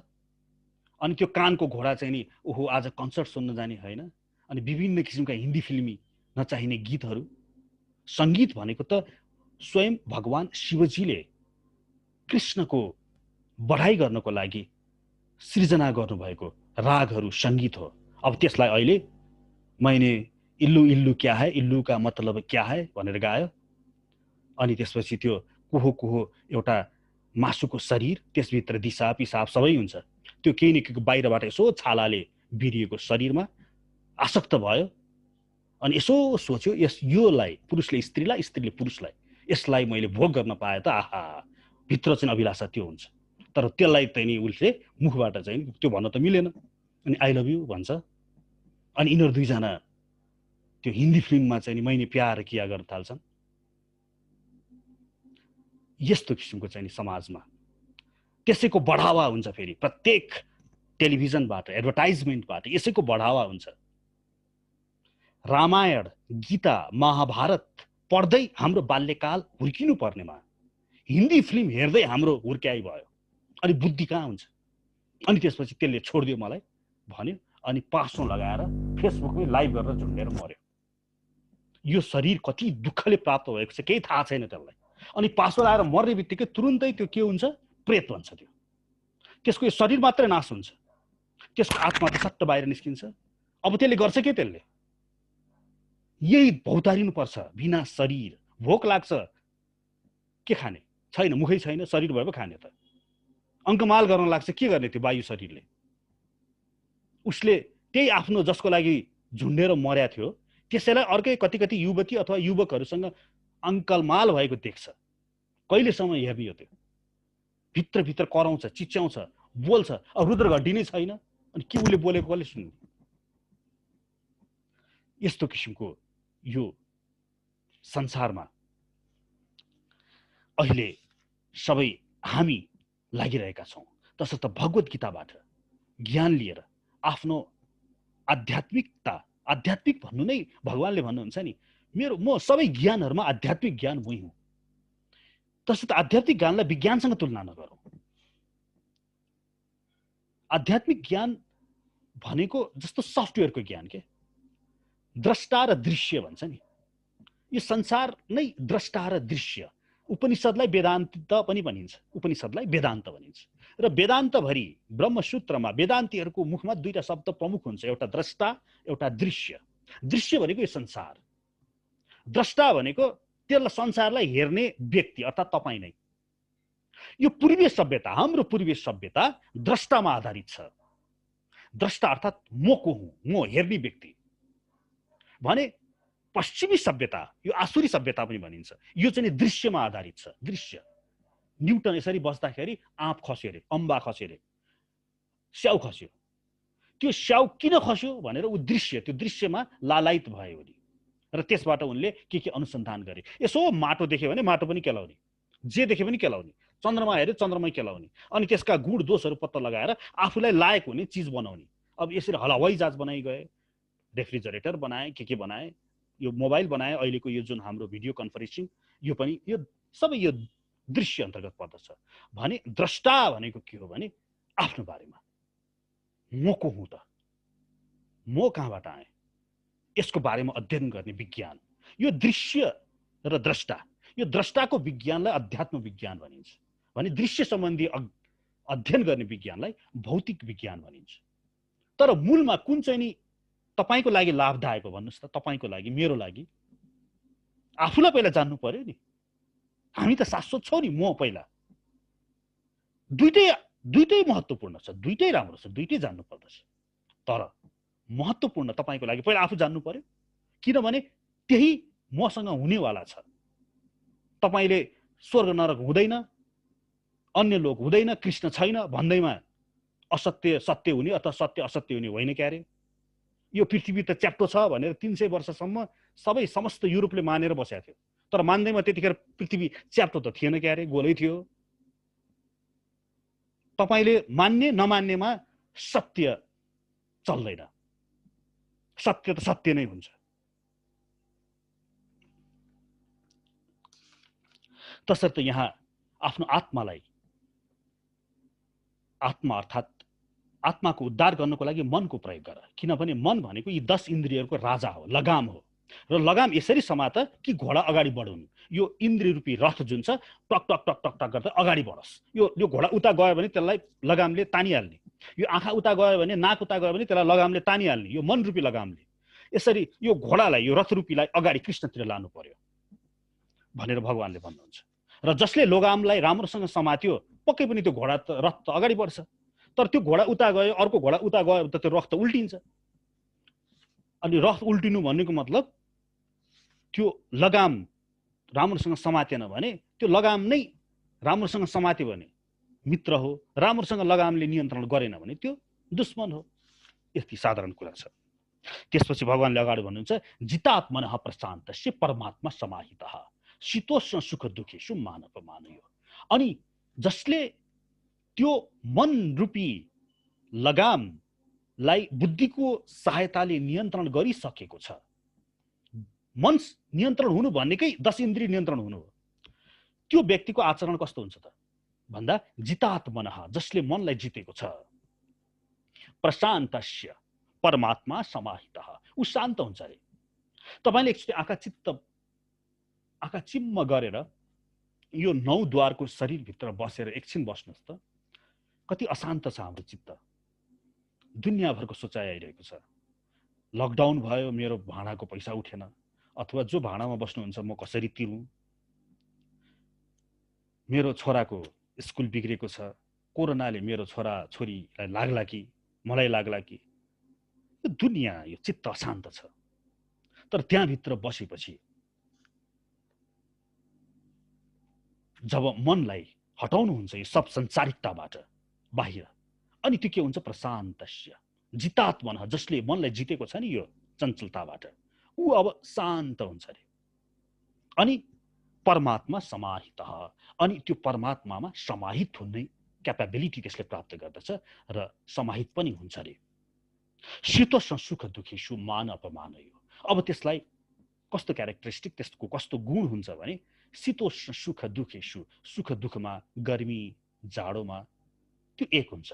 A: अनि त्यो कानको घोडा चाहिँ नि, ओहो आज कन्सर्ट सुन्न जाने होइन। अनि विभिन्न किसिमका हिन्दी फिल्मी नचाहिने गीतहरू। सङ्गीत भनेको त स्वयं भगवान शिवजीले कृष्णको बढाइ गर्नको लागि सृजना गर्नुभएको रागहरू सङ्गीत हो। अब त्यसलाई अहिले मैंने इल्लु इल्लु क्या है, इल्लु का मतलब क्या है भनेर गायो। अनि त्यसपछि त्यो कुहो कुहो एउटा मासुको शरीर, त्यसभित्र दिशा पिसाब सबै हुन्छ। त्यो केही न केही बाहिरबाट यसो छालाले बिरिएको शरीरमा आसक्त भयो। अनि यसो सोच्यो, योलाई पुरुषले स्त्रीलाई, स्त्रीले पुरुषलाई, यसलाई मैले भोग गर्न पाए त आहा, भित्र चाहिँ अभिलाषा त्यो हुन्छ। तर त्यसलाई चाहिँ नि उसले मुखबाट चाहिँ त्यो भन्न त मिलेन। अनि आई लभ यु भन्छ। अनि यिनीहरू दुईजना त्यो हिन्दी फिल्ममा चाहिँ नि मैंने प्यार किया गर्न थाल्छन्। यस्तो किसिमको चाहिँ नि समाजमा त्यसैको बढावा हुन्छ। फेरि प्रत्येक टेलिभिजनबाट, एडभर्टाइजमेन्टबाट यसैको बढावा हुन्छ। रामायण, गीता, महाभारत पढ्दै हाम्रो बाल्यकाल हुर्किनु पर्नेमा हिन्दी फिल्म हेर्दै हाम्रो हुर्क्याइ भयो। अनि बुद्धि कहाँ हुन्छ? अनि त्यसपछि त्यसले छोडिदियो मलाई भन्यो। अनि पासो लगाएर फेसबुकमै लाइभ गरेर झुन्डेर मर्यो। यो शरीर कति दुःखले प्राप्त भएको छ केही थाहा छैन त्यसलाई। अनि पासो लगाएर मर्ने बित्तिकै तुरुन्तै त्यो के हुन्छ? प्रेत भन्छ। त्यसको यो शरीर मात्रै नाश हुन्छ, त्यसको आत्मा त सट्ट बाहिर निस्किन्छ। अब त्यसले गर्छ के? त्यसले यही भौतारिनु पर्छ बिना शरीर। भोक लाग्छ, के खाने? छैन, मुखै छैन, शरीर भए पो खाने त। अङ्कमाल गर्न लाग्छ, के गर्ने त्यो वायु शरीरले? उसले त्यही आफ्नो जसको लागि झुन्डेर मर्या थियो त्यसैलाई अर्कै कति कति युवती अथवा युवकहरूसँग अङ्कलमाल भएको देख्छ। कहिलेसम्म हेर्ने हो? त्यो भित्रभित्र कराउँछ, चिच्याउँछ, बोल्छ। अब रुद्र घड्डी नै छैन, अनि के उसले बोलेको कसले सुन्ने? यस्तो किसिमको यो संसारमा अहिले सबै हामी लागिरहेका छौँ। तसर्थ भगवत गीताबाट ज्ञान लिएर आफ्नो आध्यात्मिक भन्नु नै भगवानले भन्नुहुन्छ नि, म सबै ज्ञानहरूमा आध्यात्मिक ज्ञान मै हुँ। तसर्थ आध्यात्मिक ज्ञानलाई विज्ञानसँग तुलना नगरौँ। आध्यात्मिक ज्ञान भनेको जस्तो सफ्टवेयरको ज्ञान के, द्रष्टा र दृश्य भन्छ नि। यो संसार नै द्रष्टा र दृश्य। उपनिषदलाई वेदान्त पनि भनिन्छ, उपनिषदलाई वेदान्त भनिन्छ। र वेदान्तभरि ब्रह्मसूत्रमा वेदान्तीहरूको मुखमा दुईटा शब्द प्रमुख हुन्छ, एउटा द्रष्टा, एउटा दृश्य। दृश्य भनेको यो संसार, द्रष्टा भनेको त्यसलाई संसारलाई हेर्ने व्यक्ति अर्थात् तपाईँ नै। यो पूर्वीय सभ्यता, हाम्रो पूर्वीय सभ्यता द्रष्टामा आधारित छ। द्रष्टा अर्थात् म को हुँ, म हेर्ने व्यक्ति भने। पश्चिमी सभ्यता, यो आसुरी सभ्यता पनि भनिन्छ, यो चाहिँ दृश्यमा आधारित छ। दृश्य, न्युटन यसरी बस्दाखेरि आँप खस्यो अरे, अम्बा खस्यो अरे, स्याउ खस्यो। त्यो स्याउ किन खस्यो भनेर ऊ दृश्य, त्यो दृश्यमा लालायित भयो नि। र त्यसबाट उनले के अनुसन्धान गरे। यसो माटो देख्यो भने माटो पनि केलाउने, जे देख्यो पनि केलाउने, चन्द्रमा हेऱ्यो चन्द्रमै केलाउने, अनि त्यसका गुण दोषहरू पत्ता लगाएर आफूलाई लायक हुने चिज बनाउने। अब यसरी हवाई जहाज बनाइ गए, रेफ्रिजरेटर बनाए, के बनाए, यो मोबाइल बनाए, अहिलेको यो जुन हाम्रो भिडियो कन्फरेन्सिङ, यो पनि यो सबै यो दृश्य अन्तर्गत पर्दछ। भने द्रष्टा भनेको के हो भने आफ्नो बारेमा म को हुँ त, म कहाँबाट आएँ, यसको बारेमा अध्ययन गर्ने विज्ञान। यो दृश्य र द्रष्टा, यो द्रष्टाको विज्ञानलाई अध्यात्म विज्ञान भनिन्छ भने दृश्य सम्बन्धी अध्ययन गर्ने विज्ञानलाई भौतिक विज्ञान भनिन्छ। तर मूलमा कुन चाहिँ नि तपाईको लागि लाभदायक हो भन्नुस् त? तपाईको लागि, मेरो लागि आफूलाई पहिला जान्नु पर्यो नि। हामी त शाश्वत छौँ नि, म पहिला। दुईटै महत्त्वपूर्ण छ, दुईटै राम्रो छ, दुईटै जान्नु पर्दछ। तर महत्त्वपूर्ण तपाईको लागि पहिला आफू जान्नु पर्यो, किनभने त्यही मसँग हुनेवाला छ। तपाईले स्वर्ग नरक हुँदैन, अन्य लोक हुँदैन, कृष्ण छैन भन्दैमा असत्य सत्य हुने अथवा सत्य असत्य हुने होइन क्यारे। यो पृथ्वी त च्याप्टो छ भनेर 300 वर्षसम्म सबै समस्त युरोपले मानेर बसेको थियो। तर मान्दैमा त्यतिखेर पृथ्वी च्याप्टो त थिएन क्यारे, गोलै थियो। तपाईले मान्ने नमान्नेमा सत्य चल्दैन, सत्य त सत्य नै हुन्छ। तसर्थ यहाँ आफ्नो आत्मालाई, आत्मा अर्थात् आत्माको उद्धार गर्नको लागि मनको प्रयोग गर। किनभने मन भनेको यी 10 इन्द्रियहरूको राजा हो, लगाम हो। र लगाम यसरी समात कि घोडा अगाडि बढुन्। यो इन्द्रिय रूपी रथ जुन छ टक टक टक टक टक गर्दै अगाडि बढोस्। यो घोडा उता गयो भने त्यसलाई लगामले तानिहाल्ने, यो आँखा उता गयो भने, नाक उता गयो भने त्यसलाई लगामले तानिहाल्ने, यो मन रूपी लगामले। यसरी यो घोडालाई, यो रथ रूपीलाई अगाडि कृष्णतिर लानु पर्यो भनेर भगवानले भन्नुहुन्छ। र जसले लगामलाई राम्रोसँग समात्यो पक्कै पनि त्यो घोडा रथ त अगाडि बढ्छ। तर त्यो घोडा उता गयो, अर्को घोडा उता गयो त त्यो रथ त उल्टिन्छ। अनि रथ उल्टिनु भन्नेको मतलब त्यो लगाम राम्रोसँग समातेन भने, त्यो लगाम नै राम्रोसँग समात्यो भने मित्र हो, राम्रोसँग लगामले नियन्त्रण गरेन भने त्यो दुश्मन हो। यति साधारण कुरा छ। त्यसपछि भगवानले अगाडि भन्नुहुन्छ, जितात्मनः प्रशान्तस्य परमात्मा समाहितः शीतोष्ण सुख दुखेषु मानवमानयो। अनि जसले त्यो मन रूपी लगामलाई बुद्धिको सहायताले नियन्त्रण गरिसकेको छ। मन नियन्त्रण हुनु भनेकै 10 इन्द्रिय नियन्त्रण हुनु हो। त्यो व्यक्तिको आचरण कस्तो हुन्छ त भन्दा, जितात्मनः, जसले मनलाई जितेको छ, प्रशान्तस्य परमात्मा समाहितः, उ शान्त हुन्छ अरे। तपाईले एकचोटि आँखा चिम्म गरेर यो 9 द्वारको शरीरभित्र बसेर एकछिन बस्नुहोस् त। कति अशान्त छ हाम्रो चित्त, दुनियाँभरको सोचाइ आइरहेको छ। लकडाउन भयो, मेरो भाडाको पैसा उठेन, अथवा जो भाडामा बस्नुहुन्छ म कसरी तिरौँ, मेरो छोराको स्कुल बिग्रेको छ, कोरोनाले मेरो छोरा छोरीलाई लाग्ला कि मलाई लाग्ला कि, यो दुनियाँ, यो चित्त अशान्त छ। तर त्यहाँभित्र बसेपछि जब मनलाई हटाउनुहुन्छ यो सब संसारिकताबाट बाहिर, अनि त्यो के हुन्छ, प्रशान्तस्य, जितात्मन, जसले मनलाई जितेको छ नि यो चञ्चलताबाट, ऊ अब शान्त हुन्छ अरे। अनि परमात्मा समाहित, अनि त्यो परमात्मामा समाहित हुने क्यापेबिलिटी त्यसले प्राप्त गर्दछ र समाहित पनि हुन्छ अरे। शीतोष्ण सुख दुखेषु मान अपमान यो। अब त्यसलाई कस्तो क्यारेक्टरिस्टिक, त्यसको कस्तो गुण हुन्छ भने शीतोष्ण सुख दुखेषु, सुख दुःखमा, गर्मी जाडोमा त्यो एक हुन्छ।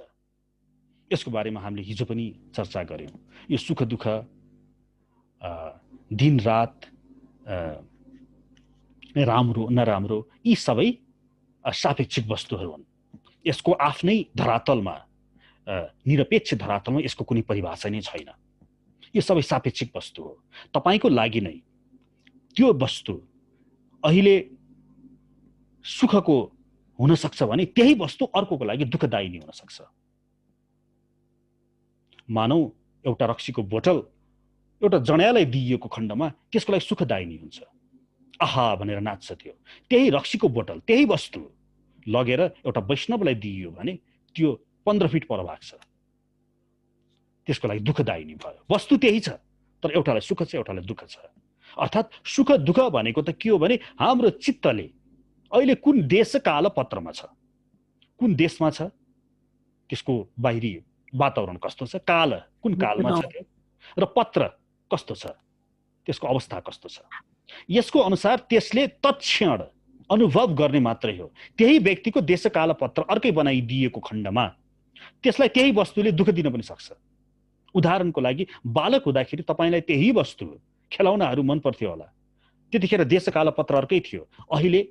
A: यसको बारेमा हामीले हिजो पनि चर्चा गर्यौं। यो सुख दुःख, दिन रात, राम्रो नराम्रो, यी सबै सापेक्षिक वस्तुहरू हुन्। यसको आफ्नै धरातलमा, निरपेक्ष धरातलमा यसको कुनै परिभाषा नै छैन। यो सबै सापेक्षिक वस्तु हो। तपाईको लागि नै त्यो वस्तु अहिले सुखको हुन सक्छ भने त्यही वस्तु अर्कोको लागि दुःखदायी नै हुन सक्छ। मानौ एउटा रक्सीको बोतल एउटा जनालाई दिइएको खण्डमा त्यसको लागि सुखदायी नै हुन्छ, आहा भनेर नाच्छ त्यो। त्यही रक्सीको बोतल, त्यही वस्तु लगेर एउटा वैष्णवलाई दिइयो भने त्यो 15 फिट पर भाग्छ, त्यसको लागि दुःखदायी नै भयो। वस्तु त्यही छ, तर एउटालाई सुख छ, एउटालाई दुःख छ। अर्थात् सुख दुःख भनेको त के हो भने हाम्रो चित्तले अहिले कुन देश काल पत्रमा छ, कुन देशमा छ, त्यसको बाहिरी वातावरण कस्तो छ, काल कुन कालमा छ त्यो, र पत्र कस्तो छ, त्यसको अवस्था कस्तो छ, यसको अनुसार त्यसले तत्क्षण अनुभव गर्ने मात्रै हो। त्यही व्यक्तिको देशकाल पत्र अर्कै बनाइदिएको खण्डमा त्यसलाई त्यही वस्तुले दुःख दिन पनि सक्छ। उदाहरणको लागि बालक हुँदाखेरि तपाईलाई त्यही वस्तु, खेलौनाहरू मन पर्थ्यो होला, त्यतिखेर देशकाल पत्र अर्कै थियो, अहिले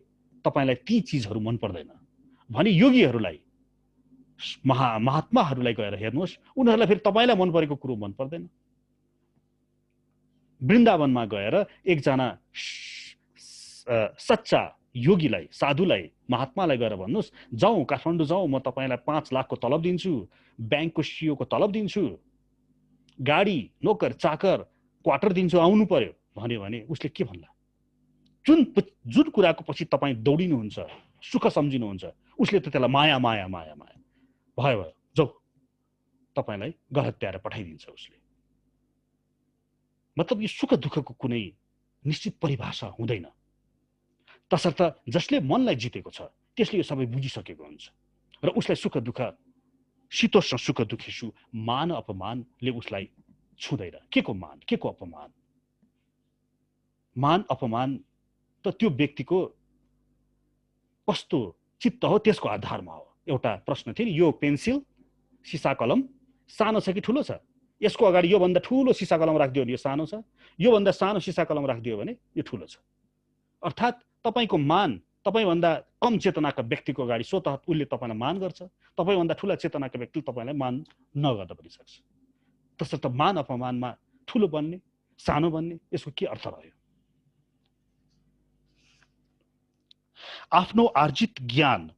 A: तपाईलाई ती चीजहरू मन पर्दैन भने योगीहरूलाई, महात्माहरूलाई गएर हेर्नुहोस्, उनीहरूलाई फेरि तपाईलाई मन परेको कुरो मन पर्दैन। वृन्दावनमा गएर एकजना सच्चा योगीलाई, साधुलाई, महात्मालाई गएर भन्नुहोस्, जाउँ काठमाडौँ जाउँ, म तपाईलाई 5 लाखको तलब दिन्छु, ब्याङ्कको सीओको तलब दिन्छु, गाडी, नोकर चाकर, क्वार्टर दिन्छु, आउनु पर्यो भन्यो भने उसले के भन्ला? जुन कुराको पछि तपाईँ दौडिनुहुन्छ, सुख सम्झिनुहुन्छ, उसले त त्यसलाई माया माया माया माया भयो भयो जाऊ, तपाईलाई गहत्याएर पठाइदिन्छ उसले। मतलब यो सुख दुःखको कुनै निश्चित परिभाषा हुँदैन। तसर्थ जसले मनलाई जितेको छ त्यसले यो सबै बुझिसकेको हुन्छ र उसलाई सुख दुःख, शीतोष्ण सुख दुखेषु मान अपमानले उसलाई छुँदैन। के को मान, के को अपमान? मान अपमान त त्यो व्यक्तिको कस्तो चित्त हो त्यसको आधारमा हो। एउटा प्रश्न थियो नि, यो पेन्सिल, सिसा कलम सानो छ कि ठुलो छ? यसको अगाडि यो भन्दा ठुलो सिसा कलम राखिदियो भने यो सानो छ, यो भन्दा सानो सिसा कलम राखिदियो भने यो ठुलो छ। अर्थात् तपाईको मान तपाईभन्दा कम चेतनाका व्यक्तिको अगाडि स्वतः उसले तपाईलाई मान गर्छ, तपाईभन्दा ठूला चेतनाका व्यक्तिले तपाईलाई मान नगर्दा पनि सक्छ। तसर्थ मान अपमानमा ठूलो बन्ने, सानो बन्ने, यसको के अर्थ रह्यो? आफ्नो आर्जित ज्ञान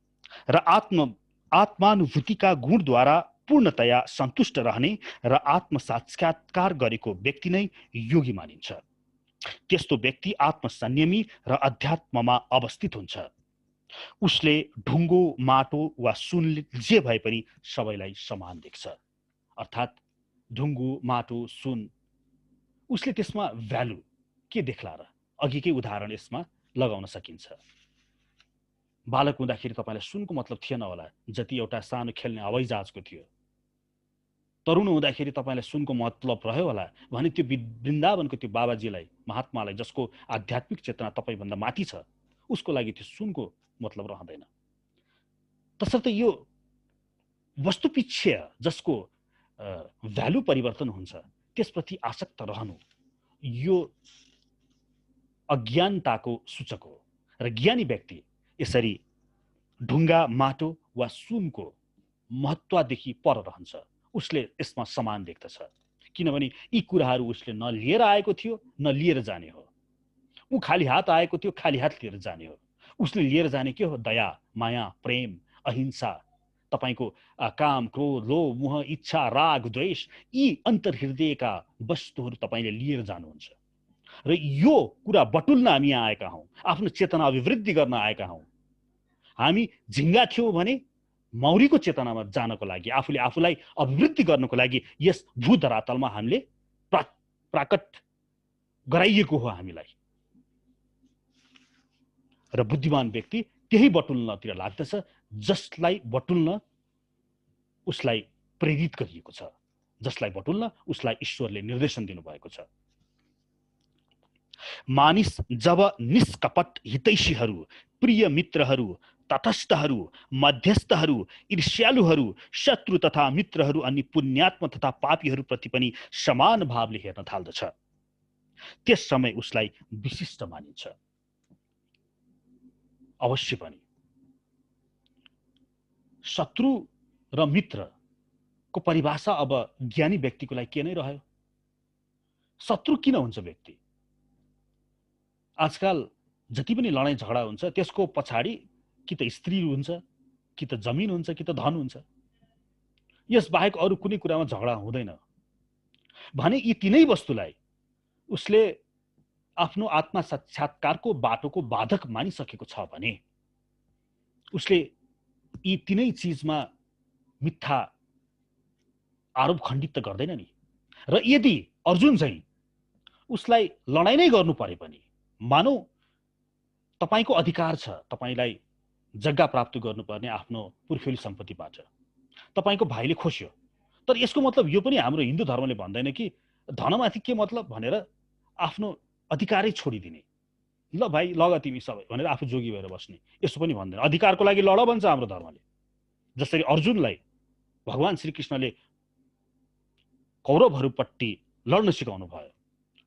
A: र आत्मानुभूतिका गुणद्वारा पूर्णतया सन्तुष्ट रहने र आत्मसाक्षात्कार गरेको व्यक्ति नै योगी मानिन्छ। त्यस्तो व्यक्ति आत्मसंयमी र अध्यात्ममा अवस्थित हुन्छ। उसले ढुङ्गो, माटो वा सुन जे भए पनि सबैलाई समान देख्छ। अर्थात् ढुङ्गो, माटो, सुन, उसले त्यसमा भ्यालु के देख्ला र? अघिकै उदाहरण यसमा लगाउन सकिन्छ। बालक हुँदाखेरि तपाईलाई सुनको मतलब थिएन होला जति एउटा सानो खेल्ने हवाईजहाजको थियो। तरुण हुँदाखेरि तपाईलाई सुनको मतलब रह्यो होला भने त्यो वृन्दावनको त्यो बाबाजीलाई, महात्मालाई, जसको आध्यात्मिक चेतना तपाईभन्दा माथि छ, उसको लागि त्यो सुनको मतलब रहँदैन। तसर्थ यो वस्तुपिच्छे जसको भ्यालु परिवर्तन हुन्छ त्यसप्रति आसक्त रहनु यो अज्ञानताको सूचक हो। र ज्ञानी व्यक्ति यसरी ढुङ्गा, माटो वा सुनको महत्त्वदेखि पर रहन्छ। उसले यसमा समान देख्दछ, किनभने यी कुराहरू उसले न लिएर आएको थियो न लिएर जाने हो। ऊ खाली हात आएको थियो, खाली हात लिएर जाने हो। उसले लिएर जाने के हो? दया, माया, प्रेम, अहिंसा, तपाईको काम, क्रोध, लोभ, मोह, इच्छा, राग, द्वेष, यी अन्तर्हृदयका वस्तुहरू तपाईले लिएर जानुहुन्छ। र यो कुरा बटुल्न हामी यहाँ आएका हौं, आफ्नो चेतना अभिवृद्धि गर्न आएका हौं। हामी झिङ्गा थियौं भने मौरीको चेतनामा जानको लागि, आफूले आफूलाई अभिवृद्धि गर्नको लागि यस भूधरातलमा हामीले प्राकट गराइएको हो हामीलाई। र बुद्धिमान व्यक्ति त्यही बटुल्नतिर लाग्दछ जसलाई बटुल्न उसलाई प्रेरित गरिएको छ, जसलाई बटुल्न उसलाई ईश्वरले निर्देशन दिनुभएको छ। मानिस जब निष्कपट हितैषीहरू, प्रिय मित्रहरू, तटस्थहरू, मध्यस्थहरू, ईर्ष्यालुहरू, शत्रु तथा मित्रहरू अनि पुण्यात्म तथा पापीहरूप्रति पनि समान भावले हेर्न थाल्दछ, त्यस समय उसलाई विशिष्ट मानिन्छ। अवश्य पनि शत्रु र मित्रको परिभाषा अब ज्ञानी व्यक्तिको लागि के नै रह्यो? शत्रु किन हुन्छ व्यक्ति? आजकल जति पनि लडाईँ झगडा हुन्छ त्यसको पछाडि कि त स्त्री हुन्छ, कि त जमिन हुन्छ, कि त धन हुन्छ। यस बाहेक अरू कुनै कुरामा झगडा हुँदैन भने यी तीनै वस्तुलाई उसले आफ्नो आत्मा साक्षात्कारको बाटोको बाधक मानिसकेको छ भने उसले यी तीनै चीजमा मिथ्या आरोप खण्डित त गर्दैन नि। र यदि अर्जुन चाहिँ उसलाई लडाई नै गर्नु परे पनि, मानौ तपाईको अधिकार छ, तपाईलाई जग्गा प्राप्त गर्नुपर्ने आफ्नो पुर्ख्यौली सम्पत्तिबाट, तपाईको भाइले खोस्यो, तर यसको मतलब यो पनि हाम्रो हिन्दू धर्मले भन्दैन कि धनमाथि के मतलब भनेर आफ्नो अधिकारै छोडिदिने। ल भाइ लग तिमी सबै भनेर आफू जोगी भएर बस्ने, यसो पनि भन्दैन। अधिकारको लागि लड भन्छ हाम्रो धर्मले। जसरी अर्जुनलाई भगवान श्रीकृष्णले कौरवहरूपट्टि लड्न सिकाउनु भयो,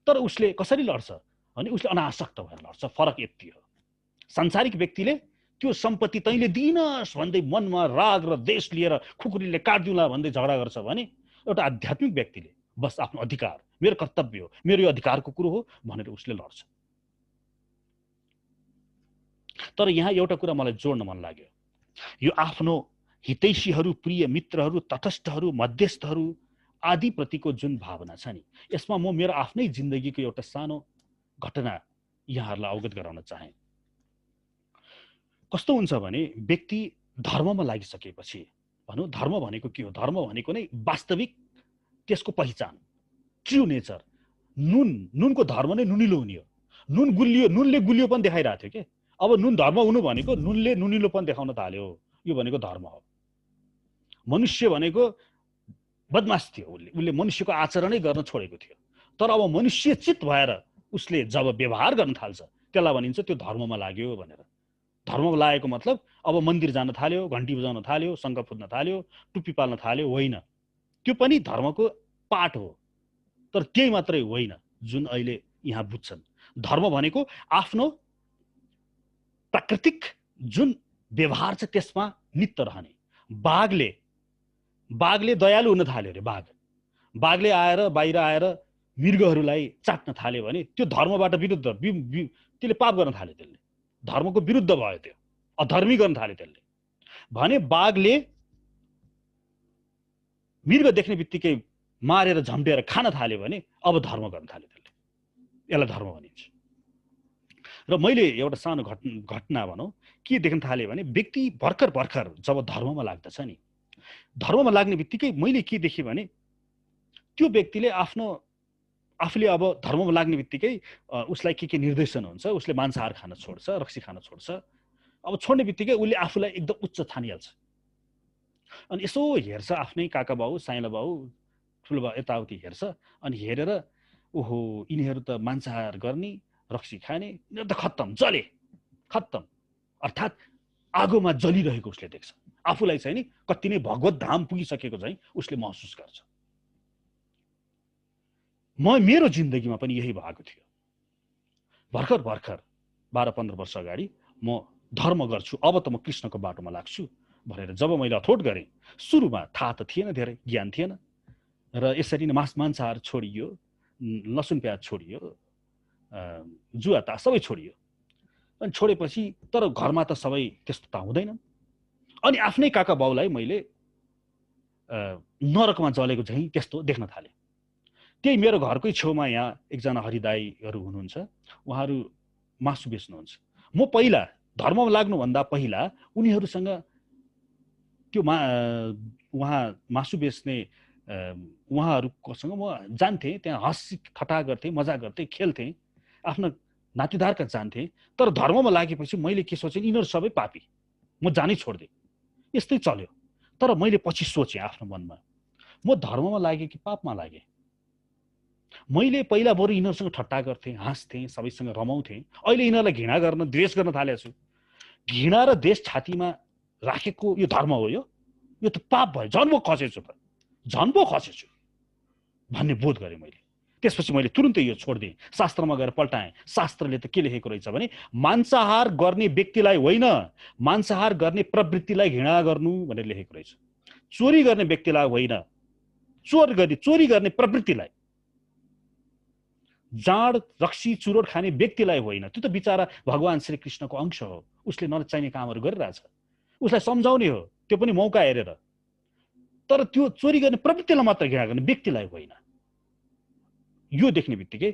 A: तर उसले कसरी लड्छ भने उसले अनासक्त भएर लड्छ। फरक यति हो। सांसारिक व्यक्तिले त्यो सम्पत्ति तैँले दिनस् भन्दै मनमा राग र देश लिएर खुकुरीले काट्दिउँला भन्दै झगडा गर्छ भने एउटा आध्यात्मिक व्यक्तिले बस आफ्नो अधिकार, मेरो कर्तव्य हो, मेरो यो अधिकारको कुरो हो भनेर उसले लड्छ। तर यहाँ एउटा कुरा मलाई जोड्न मन लाग्यो। यो आफ्नो हितैषीहरू, प्रिय मित्रहरू, तटस्थहरू, मध्यस्थहरू आदि प्रतिको जुन भावना छ नि, यसमा म मेरो आफ्नै जिन्दगीको एउटा सानो घटना यहाँहरूलाई अवगत गराउन चाहे। कस्तो हुन्छ भने व्यक्ति धर्ममा लागिसकेपछि, भनौँ धर्म भनेको के हो? धर्म भनेको नै वास्तविक त्यसको पहिचान, ट्रु नेचर। नुनको धर्म नै नुनिलो हुने हो। नुनले गुलियोपन देखाइरहेको थियो के, अब नुन धर्म हुनु भनेको नुनले नुनिलोपन देखाउन थाल्यो। यो भनेको धर्म हो। मनुष्य भनेको बदमाश थियो, उसले मनुष्यको आचरणै गर्न छोडेको थियो। तर अब मनुष्य चित भएर उसले जब व्यवहार गर्न थाल्छ त्यसलाई भनिन्छ त्यो धर्ममा लाग्यो भनेर। धर्ममा लागेको मतलब अब मन्दिर जान थाल्यो, घन्टी बजाउन थाल्यो, शङ्ख फुद्न थाल्यो, टुप्पी पाल्न थाल्यो, होइन। त्यो पनि धर्मको पार्ट हो, तर त्यही मात्रै होइन जुन अहिले यहाँ बुझ्छन्। धर्म भनेको आफ्नो प्राकृतिक जुन व्यवहार छ त्यसमा नित्त रहने। बाघले दयालु हुन थाल्यो अरे। बाघले आएर बाहिर आएर मृगहरूलाई चाट्न थाल्यो भने त्यो धर्मबाट विरुद्ध, त्यसले पाप गर्न थाल्यो, त्यसले धर्मको विरुद्ध भयो, त्यो अधर्मी गर्न थाल्यो त्यसले। भने बाघले मृग देख्ने बित्तिकै मारेर झम्टेर खान थाल्यो भने अब धर्म गर्न थाल्यो त्यसले, यसलाई धर्म भनिन्छ। र मैले एउटा सानो घटना भनौँ के देख्न थालेँ भने व्यक्ति भर्खर जब धर्ममा लाग्दछ नि, धर्ममा लाग्ने बित्तिकै मैले के देखेँ भने त्यो व्यक्तिले आफूले अब धर्ममा लाग्ने बित्तिकै उसलाई के निर्देशन हुन्छ, उसले मांसाहार खान छोड्छ, रक्सी खान छोड्छ। अब छोड्ने बित्तिकै उसले आफूलाई एकदम उच्च ठानिहाल्छ। अनि यसो हेर्छ आफ्नै काका बाउ, साइला बाउ, ठुलो बाउ यताउति हेर्छ। अनि हेरेर ओहो यिनीहरू त मांसाहार गर्ने, रक्सी खाने, यिनीहरू त खत्तम। अर्थात् आगोमा जलिरहेको उसले देख्छ। आफूलाई चाहिँ नि कति नै भगवत धाम पुगिसकेको चाहिँ उसले महसुस गर्छ। मेरो जिन्दगीमा पनि यही भएको थियो। भर्खर 12-15 वर्ष अगाडि म धर्म गर्छु, अब त म कृष्णको बाटोमा लाग्छु भनेर जब मैले अथोट गरेँ, सुरुमा थाहा त थिएन, धेरै ज्ञान थिएन, र यसरी नै मांसाहार छोडियो, लसुन प्याज छोडियो, जुवा तास सबै छोडियो। अनि छोडेपछि तर घरमा त सबै त्यस्तो त हुँदैन। अनि आफ्नै काका बाउलाई मैले नरकमा जलेको चाहिँ त्यस्तो देख्न थालेँ। त्यही मेरो घरकै छेउमा यहाँ एकजना हरिदाईहरू हुनुहुन्छ, उहाँहरू मासु बेच्नुहुन्छ। म पहिला धर्ममा लाग्नुभन्दा पहिला उनीहरूसँग त्यो उहाँ मासु बेच्ने उहाँहरूकोसँग म जान्थेँ, त्यहाँ हाँसी ठट्टा गर्थेँ, मजा गर्थेँ, खेल्थेँ, आफ्नो नातेदारका जान्थेँ। तर धर्ममा लागेपछि मैले के सोचेँ, यिनीहरू सबै पापी, म जानै छोडिदिएँ। यस्तै चल्यो। तर मैले पछि सोचेँ आफ्नो मनमा, म धर्ममा लागेँ कि पापमा लागेँ? मैले पहिला बरु यिनीहरूसँग ठट्टा गर्थेँ, हाँस्थेँ, सबैसँग रमाउँथेँ। अहिले यिनीहरूलाई घृणा गर्न, द्वेष गर्न थालेको छु। घृणा र देश छातीमा राखेको यो धर्म हो? यो त पाप भयो। झन् म खसेछु त, झन् पो खसेछु भन्ने बोध गरेँ मैले। त्यसपछि मैले तुरुन्तै यो छोडिदिएँ, शास्त्रमा गएर पल्टाएँ। शास्त्रले त के लेखेको रहेछ भने, मांसाहार गर्ने व्यक्तिलाई होइन, मांसाहार गर्ने प्रवृत्तिलाई घृणा गर्नु भनेर लेखेको रहेछ। चोरी गर्ने व्यक्तिलाई होइन, चोरी गर्ने प्रवृत्तिलाई, जाँड रक्सी चुरोट खाने व्यक्तिलाई होइन। त्यो त बिचारा भगवान श्री कृष्णको अंश हो, उसले नचाहिने कामहरू गरिरहेछ, उसलाई सम्झाउने हो, त्यो पनि मौका हेरेर। तर त्यो चोरी गर्ने प्रवृत्तिलाई मात्र घृणा गर्ने, व्यक्तिलाई होइन। यो देख्ने बित्तिकै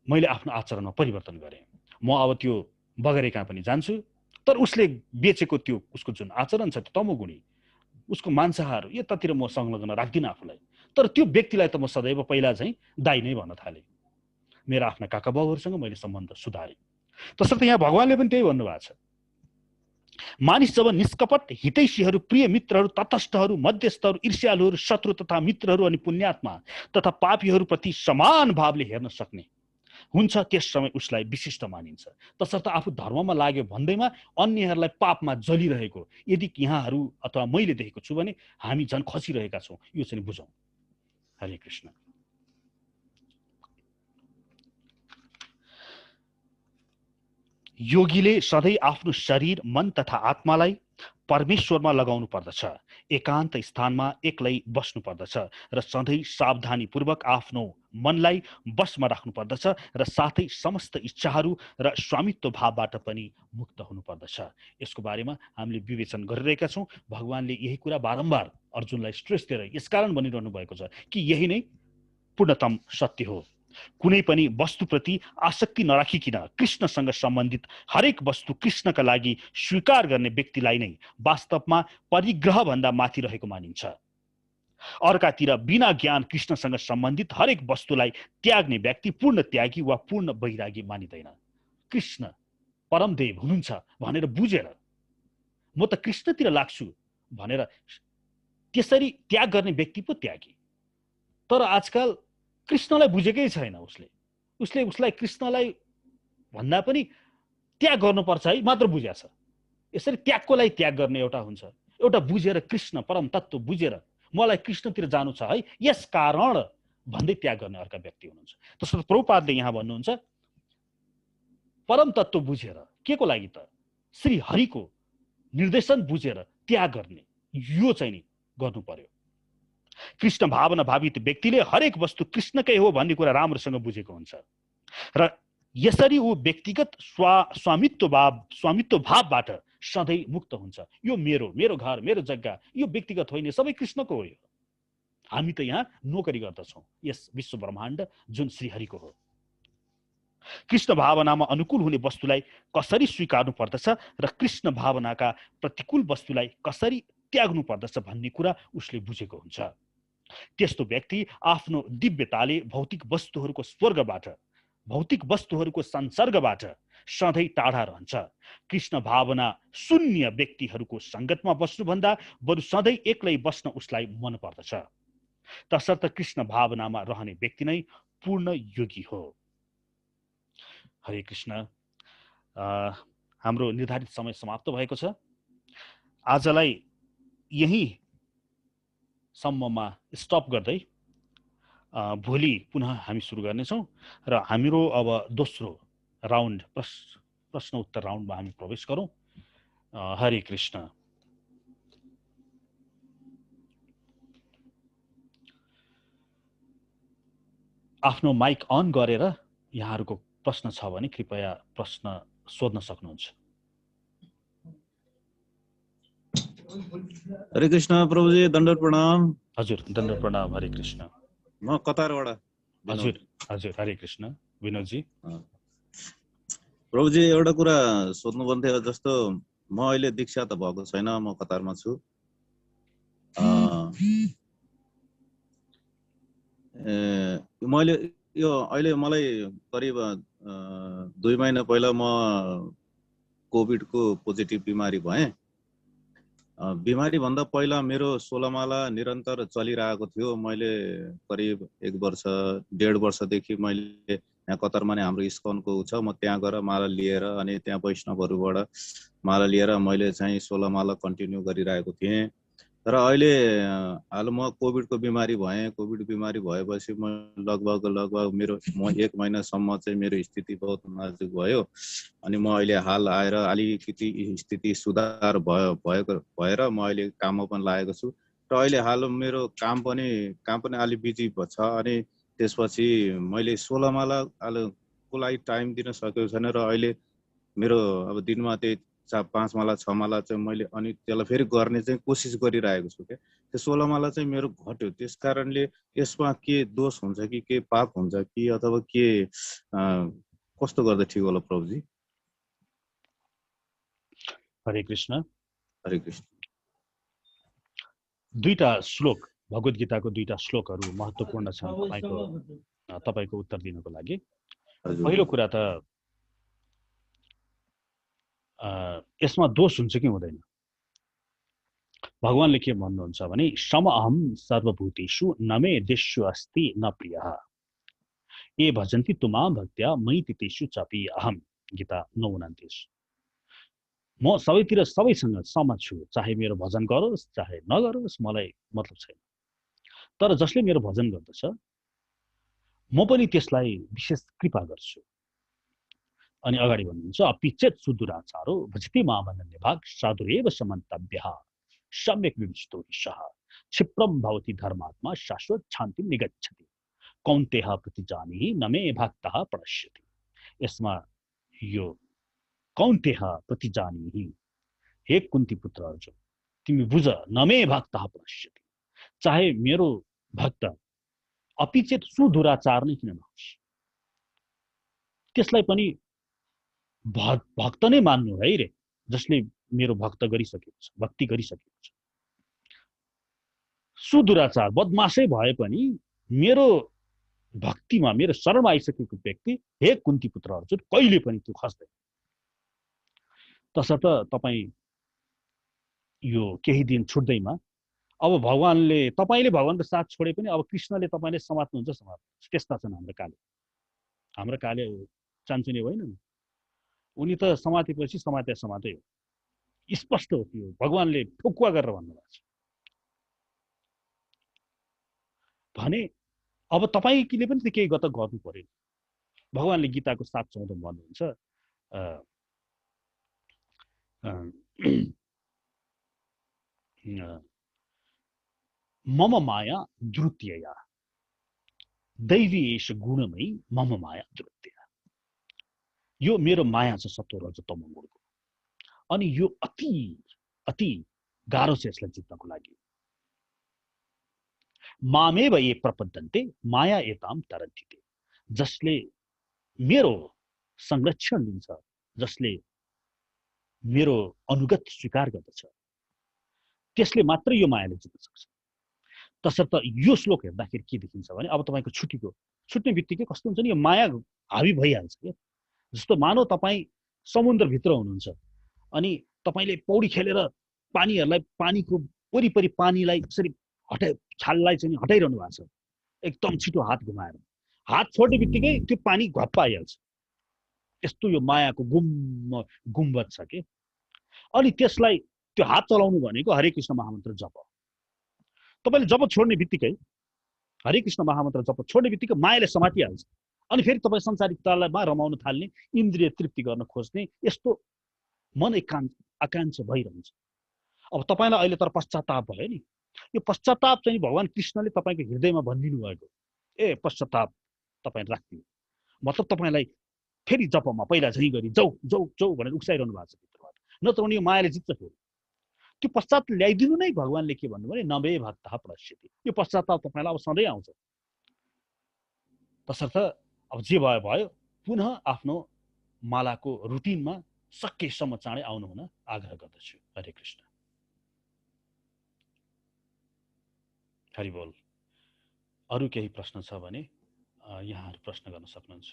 A: मैले आफ्नो आचरणमा परिवर्तन गरेँ। म अब त्यो बगरे कहाँ पनि जान्छु, तर उसले बेचेको त्यो उसको जुन आचरण छ त्यो तमोगुणी, उसको मांसाहार यतातिर म संलग्न राख्दिनँ आफूलाई। तर त्यो व्यक्तिलाई त म सदैव पहिला चाहिँ दाइ नै भन्न थालेँ। मेरा आफ्ना काका बाबुहरूसँग मैले सम्बन्ध सुधारेँ। तसर्थ यहाँ भगवानले पनि त्यही भन्नुभएको छ, मानिस जब निष्कपट हितैषीहरू, प्रिय मित्रहरू, तटस्थहरू, मध्यस्थहरू, ईर्ष्यालुहरू, शत्रु तथा मित्रहरू अनि पुण्यात्मा तथा पापीहरूप्रति समान भावले हेर्न सक्ने हुन्छ, त्यस समय उसलाई विशिष्ट मानिन्छ। तसर्थ आफू धर्ममा लाग्यो भन्दैमा अन्यहरूलाई पापमा जलिरहेको यदि यहाँहरू अथवा मैले देखेको छु भने हामी झन् खसिरहेका छौँ। यो चाहिँ बुझौँ। हरे कृष्ण। योगीले सधैँ आफ्नो शरीर, मन तथा आत्मालाई परमेश्वरमा लगाउनु पर्दछ। एकान्त स्थानमा एक्लै बस्नु पर्दछ र सधैँ सावधानीपूर्वक आफ्नो मनलाई बसमा राख्नु पर्दछ र साथै समस्त इच्छाहरू र स्वामित्व भावबाट पनि मुक्त हुनु पर्दछ। यसको बारेमा हामीले विवेचन गरिरहेका छौँ। भगवानले यही कुरा बारम्बार अर्जुनलाई स्ट्रेस दिएर यसकारण भनिरहनु भएको छ कि यही नै पूर्णतम सत्य हो। कुनै पनि वस्तुप्रति आसक्ति नराखिकन कृष्णसँग सम्बन्धित हरेक वस्तु कृष्णका लागि स्वीकार गर्ने व्यक्तिलाई नै वास्तवमा परिग्रह भन्दा माथि रहेको मानिन्छ। अर्कातिर बिना ज्ञान कृष्णसँग सम्बन्धित हरेक वस्तुलाई त्याग्ने व्यक्ति पूर्ण त्यागी वा पूर्ण वैरागी मानिँदैन। कृष्ण परमदेव हुनुहुन्छ भनेर बुझेर म त कृष्णतिर लाग्छु भनेर त्यसरी त्याग गर्ने व्यक्ति पो त्यागी। तर आजकल कृष्णलाई बुझेकै छैन। उसले उसलाई कृष्णलाई भन्दा पनि त्याग गर्नुपर्छ है मात्र बुझेको छ। यसरी त्यागको लागि त्याग गर्ने एउटा हुन्छ, एउटा बुझेर कृष्ण परम तत्त्व बुझेर मलाई कृष्णतिर जानु छ है यस कारण भन्दै त्याग गर्ने अर्का व्यक्ति हुनुहुन्छ। त्यसो प्रभुपादले यहाँ भन्नुहुन्छ परम तत्त्व बुझेर के को लागि त श्री हरिको निर्देशन बुझेर त्याग गर्ने, यो चाहिँ नि गर्नु पर्यो। कृष्ण भावना भावित व्यक्तिले हरेक वस्तु कृष्णकै हो भन्ने कुरा राम्रोसँग बुझेको हुन्छ र यसरी ऊ व्यक्तिगत स्वामित्व भावबाट सधैँ मुक्त हुन्छ। यो मेरो घर, मेरो जग्गा, यो व्यक्तिगत होइन, सबै कृष्णको हो। हामी त यहाँ नोकरी गर्दछौँ यस विश्व ब्रह्माण्ड जुन श्रीहरिको हो। कृष्ण भावनामा अनुकूल हुने वस्तुलाई कसरी स्वीकार्नु पर्दछ र कृष्ण भावनाका प्रतिकूल वस्तुलाई कसरी त्याग्नु पर्दछ भन्ने कुरा उसले बुझेको हुन्छ। त्यस्तो व्यक्ति आफ्नो दिव्यताले भौतिक वस्तुहरूको स्वर्गबाट, भौतिक वस्तुहरूको संसर्गबाट सधैँ टाढा रहन्छ। कृष्ण भावना शून्य व्यक्तिहरूको संगतमा बस्नुभन्दा बरु सधैँ एक्लै बस्न उसलाई मन पर्दछ। तसर्थ कृष्ण भावनामा रहने व्यक्ति नै पूर्ण योगी हो। हरे कृष्ण। हाम्रो निर्धारित समय समाप्त भएको छ। आजलाई यही सम्ममा स्टप गर्दै भोलि पुनः हामी सुरु गर्नेछौँ र हाम्रो अब दोस्रो राउन्ड प्रश्न उत्तर राउन्डमा हामी प्रवेश गरौँ। हरे कृष्ण। आफ्नो माइक अन गरेर यहाँहरूको प्रश्न छ भने कृपया प्रश्न सोध्न सक्नुहुन्छ।
C: हरे कृष्ण प्रभुजी, दण्डवत प्रणाम।
A: हजुर दण्डवत प्रणाम। हरे कृष्ण।
C: म कतारबाट।
A: हजुर हजुर हरे कृष्ण। विनोदजी।
C: प्रभुजी एउटा कुरा सोध्नु पर्ने थियो। जस्तो म अहिले दीक्षा त भएको छैन, म कतारमा छु। मैले यो अहिले मलाई करिब 2 महिना पहिला म कोभिडको पोजिटिभ बिमारी भएँ। बिमारी भन्दा पहिला मेरो सोलमाला निरन्तर चलिरहेको थियो। मैले करिब 1 वर्ष 1.5 वर्षदेखि मैले यहाँ कतारमा नै हाम्रो इस्कनको छ, म त्यहाँ गएर माला लिएर अनि त्यहाँ वैष्णवहरूबाट माला लिएर मैले चाहिँ सोलमाला कन्टिन्यू गरिरहेको थिएँ। तर अहिले हाल म कोभिडको बिमारी भएँ। कोभिड बिमारी भएपछि म लगभग मेरो 1 महिनासम्म चाहिँ मेरो स्थिति बहुत नाजुक भयो। अनि म अहिले हाल आएर अलिकति स्थिति सुधार भएर म अहिले काममा पनि लागेको छु। र अहिले हाल मेरो काम पनि अलि बिजी छ। अनि त्यसपछि मैले सोलमालाको लागि टाइम दिन सकेको छैन र अहिले मेरो अब दिनमा त्यही 5 माला 6 माला चाहिँ मैले अनि त्यसलाई फेरि गर्ने चाहिँ कोसिस गरिरहेको छु क्या। त्यो 16 माला चाहिँ मेरो घट्यो। त्यस कारणले यसमा के दोष हुन्छ कि के पाप हुन्छ कि अथवा के कस्तो गर्दा ठिक होला प्रभुजी?
A: हरे कृष्ण।
C: हरे कृष्ण।
A: दुईटा श्लोक भगवत गीताको दुईटा श्लोकहरू महत्त्वपूर्ण छन् तपाईको उत्तर दिनको लागि। पहिलो कुरा त यसमा दोष हुन्छ कि हुँदैन? भगवानले के भन्नुहुन्छ भने सम अहम सर्वभूतेषु न मे देष्यु अस्ति न प्रियः ये भजन्ति तुमां भक्त्या मयि तेषु चापि अहम। गीता 9:29। म सबैतिर सबैसँग सम छु, चाहे मेरो भजन गरोस् चाहे नगरोस् मलाई मतलब छैन। तर जसले मेरो भजन गर्दछ म पनि त्यसलाई विशेष कृपा गर्छु। अनि अगाडि भन्नुहुन्छ अपिचेत सुदुराचारो भजति मामनन्य भाग साधुरेव समन्तव्यः सम्यक विविष्टो ईशः क्षिप्रम भवति धर्मात्मा शाश्वत शान्ति निगच्छति कौन्तेह प्रतिजानीहि न मे भक्तः प्रणश्यति। यसमा यो कौन्तेह प्रतिजानीहि, हे कुन्ती पुत्र अर्जुन तिमी बुझ, न मे भक्तः प्रणश्यति, चाहे मेरो भक्त अपिचेत सुदुराचार नै किन नहोस् त्यसलाई पनि भक्त नै मान्नु है रे, जसले मेरो भक्त गरिसकेको छ, भक्ति गरिसकेको छ। सुदुराचार बदमासै भए पनि मेरो भक्तिमा मेरो शरणमा आइसकेको व्यक्ति हे कुन्ती पुत्र अर्जुन कहिले पनि त्यो खस्दैन। तसर्थ तपाईँ यो केही दिन छुट्दैमा अब भगवानले तपाईले भगवानको साथ छोडे पनि अब कृष्णले तपाईले समात्नुहुन्छ समात्नुहुन्छ। त्यस्ता छन् हाम्रो काले चान्चुने होइन। उनी त समातेपछि समातै हो, स्पष्ट हो त्यो भगवानले ठोकुवा गरेर भन्नुभएको छ। भने अब तपाईले पनि त केही गत गर्नु पर्यो। भगवानले गीताको 7:14 भन्नुहुन्छ मम माया द्रुत्यया दैवी एष गुणमयी मम माया द्रुत्यया। यो मेरो माया छ सत्व रज तम गुणको, अनि यो अति अति गाह्रो छ यसलाई जित्नको लागि। मामेव ये प्रपद्यन्ते माया एताम तरन्ति, जसले मेरो संरक्षण लिन्छ, जसले मेरो अनुगत स्वीकार गर्दछ त्यसले मात्र यो मायाले जित्न सक्छ। तसर्थ यो श्लोक हेर्दाखेरि के देखिन्छ भने अब तपाईको छुट्ने बित्तिकै कस्तो हुन्छ नि, यो माया हावी भइहाल्छ क्या। जस्तो मानौ तपाईँ समुद्रभित्र हुनुहुन्छ अनि तपाईले पौडी खेलेर पानीको वरिपरि पानीलाई यसरी छाललाई चाहिँ हटाइरहनु भएको छ, एकदम छिटो हात घुमाएर। हात छोड्ने बित्तिकै त्यो पानी घप्प आइहाल्छ। यस्तो यो मायाको गुम्बद छ के। अनि त्यसलाई त्यो हात चलाउनु भनेको हरे कृष्ण महामन्त्र जप। तपाईले जप छोड्ने बित्तिकै, हरे कृष्ण महामन्त्र जप छोड्ने बित्तिकै मायाले समातिहाल्छ। अनि फेरि तपाईँ संसारिकतामा रमाउन थाल्ने, इन्द्रिय तृप्ति गर्न खोज्ने यस्तो मन आकाङ्क्षा भइरहन्छ। अब तपाईलाई अहिले तर पश्चाताप भयो नि। यो पश्चाताप चाहिँ भगवान कृष्णले तपाईको हृदयमा भनिदिनु भएको, ए पश्चाताप तपाईँ राख्दिनु, मतलब तपाईलाई फेरि जपमा पहिला झै गरी जाऊ भनेर उक्साइरहनु भएको छ भित्रबाट। नत्र भने यो मायाले जित्छ फेरि। त्यो पश्चाताप ल्याइदिनु नै भगवानले के भन्नु भने नमे भक्तः प्रणश्यति। यो पश्चाताप तपाईलाई अब सधैँ आउँछ। तसर्थ अब जे भयो पुनः आफ्नो मालाको रुटिनमा सकेसम्म चाँडै आउनु हुन आग्रह गर्दछु। हरे कृष्ण। हरि बोल। अरू केही प्रश्न छ भने यहाँहरू प्रश्न गर्न सक्नुहुन्छ।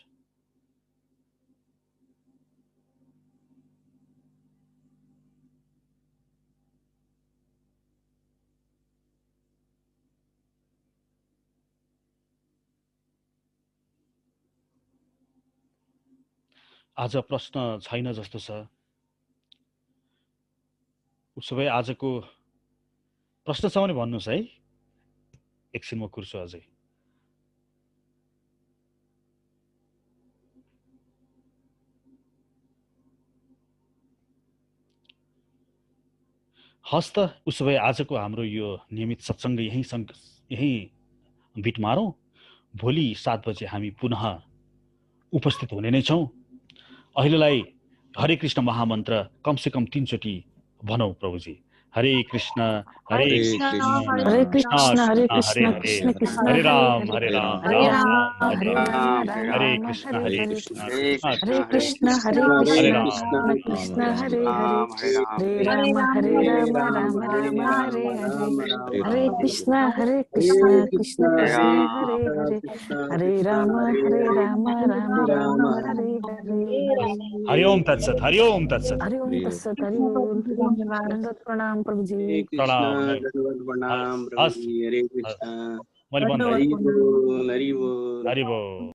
A: आज प्रश्न छैन जस्तो छ। उसो भए आजको प्रश्न छ भने भन्नुहोस् है, एकछिन म कुर्छु अझै। हस् त, उसो भए आजको हाम्रो यो नियमित सत्सङ्ग यही बिट मारौँ। भोलि 7 बजे हामी पुनः उपस्थित हुने नै छौँ। अहिलेलाई हरे कृष्ण महामन्त्र कमसे कम 3 चोटि भनौँ प्रभुजी। हरे कृष्ण हरे कृष्ण
D: हरे कृष्ण हरे
A: हरे
D: कृष्ण
A: हरे,
D: कृष्ण कृष्ण
A: हरे राम
D: हरे
A: राम
D: हरे
A: राम
D: राम
A: हरे
D: हरे राम
A: हरे,
D: राम
A: हरे
D: राम
A: कृष्ण
D: हरे
A: हरे
D: हरे
A: कृष्ण
D: हरे कृष्ण हरे
A: हरे
D: कृष्ण
A: राम
D: कृष्ण कृष्ण हरे हरे हरे राम राम राम हरे हरे हरे कृष्ण कृष्ण कृष्ण हरे हरे हरे राम राम राम हरे हरे।
A: हरि ओम तत्सत, हरि ओम तत्सत।
D: हरि ओम तत्सत। हरि बोल। दंडवत प्रणाम प्रभु जी।
E: हरे कृष्ण,
A: प्रणाम।
E: दंडवत प्रणाम
A: हस्
E: प्रभु
A: हस्
E: जी। हरे
A: हस्।
E: कृष्ण,
A: मैले बन्द
E: हरि बोल, हरि बोल।
A: हरि बोल।